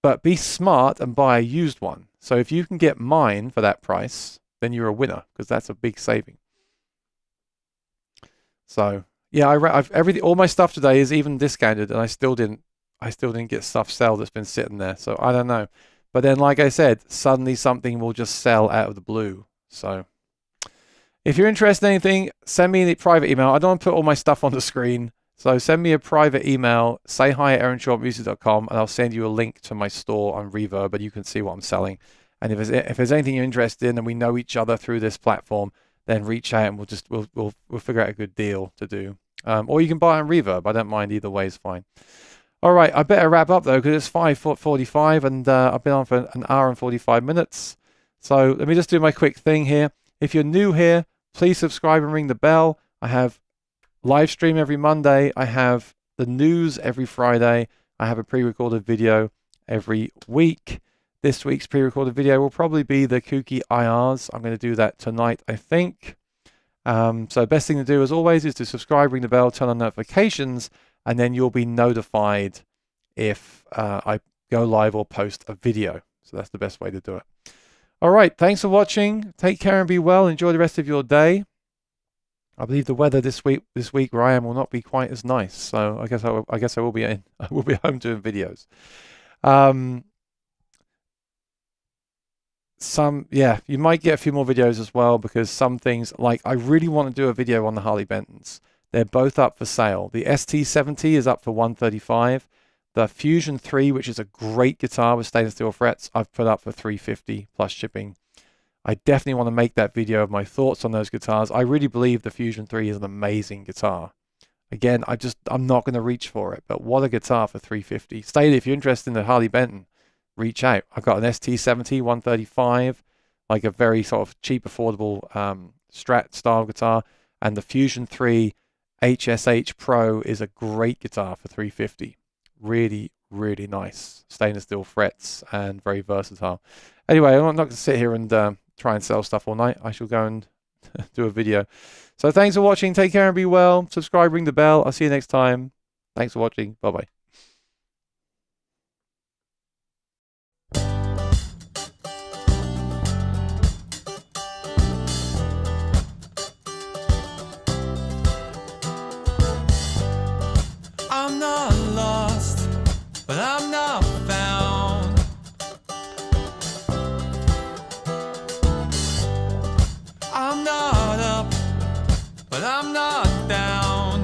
But be smart and buy a used one. So if you can get mine for that price, then you're a winner, because that's a big saving. So yeah, all my stuff today is even discounted, and I still didn't get stuff sell that's been sitting there. So I don't know. But then, like I said, suddenly something will just sell out of the blue. So if you're interested in anything, send me a private email. I don't want to put all my stuff on the screen. So send me a private email, say hi@aaronshortmusic.com, and I'll send you a link to my store on Reverb, and you can see what I'm selling. And if there's anything you're interested in and we know each other through this platform, then reach out and we'll figure out a good deal to do. Or you can buy on Reverb. I don't mind, either way is fine. All right, I better wrap up though, because it's 5:45 and I've been on for an hour and 45 minutes. So let me just do my quick thing here. If you're new here, please subscribe and ring the bell. I have live stream every Monday. I have the news every Friday. I have a pre-recorded video every week. This week's pre-recorded video will probably be the kooky IRs. I'm going to do that tonight, I think. So the best thing to do, as always, is to subscribe, ring the bell, turn on notifications, and then you'll be notified if I go live or post a video. So that's the best way to do it. All right, thanks for watching. Take care and be well. Enjoy the rest of your day. I believe the weather this week where I am will not be quite as nice. So I guess I will be home doing videos. You might get a few more videos as well, because some things, like I really want to do a video on the Harley Bentons. They're both up for sale. The ST70 is up for $135. The Fusion 3, which is a great guitar with stainless steel frets, I've put up for $350 plus shipping. I definitely want to make that video of my thoughts on those guitars. I really believe the Fusion 3 is an amazing guitar. Again, I'm not going to reach for it, but what a guitar for $350. Stay if you're interested in the Harley Benton. Reach out. I've got an ST70 135, like a very sort of cheap, affordable Strat style guitar, and the Fusion 3 HSH Pro is a great guitar for $350. Really, really nice stainless steel frets and very versatile. Anyway, I'm not going to sit here and try and sell stuff all night. I shall go and do a video. So thanks for watching. Take care and be well. Subscribe, ring the bell. I'll see you next time. Thanks for watching. Bye bye. I'm not lost, but I'm not found. I'm not up, but I'm not down.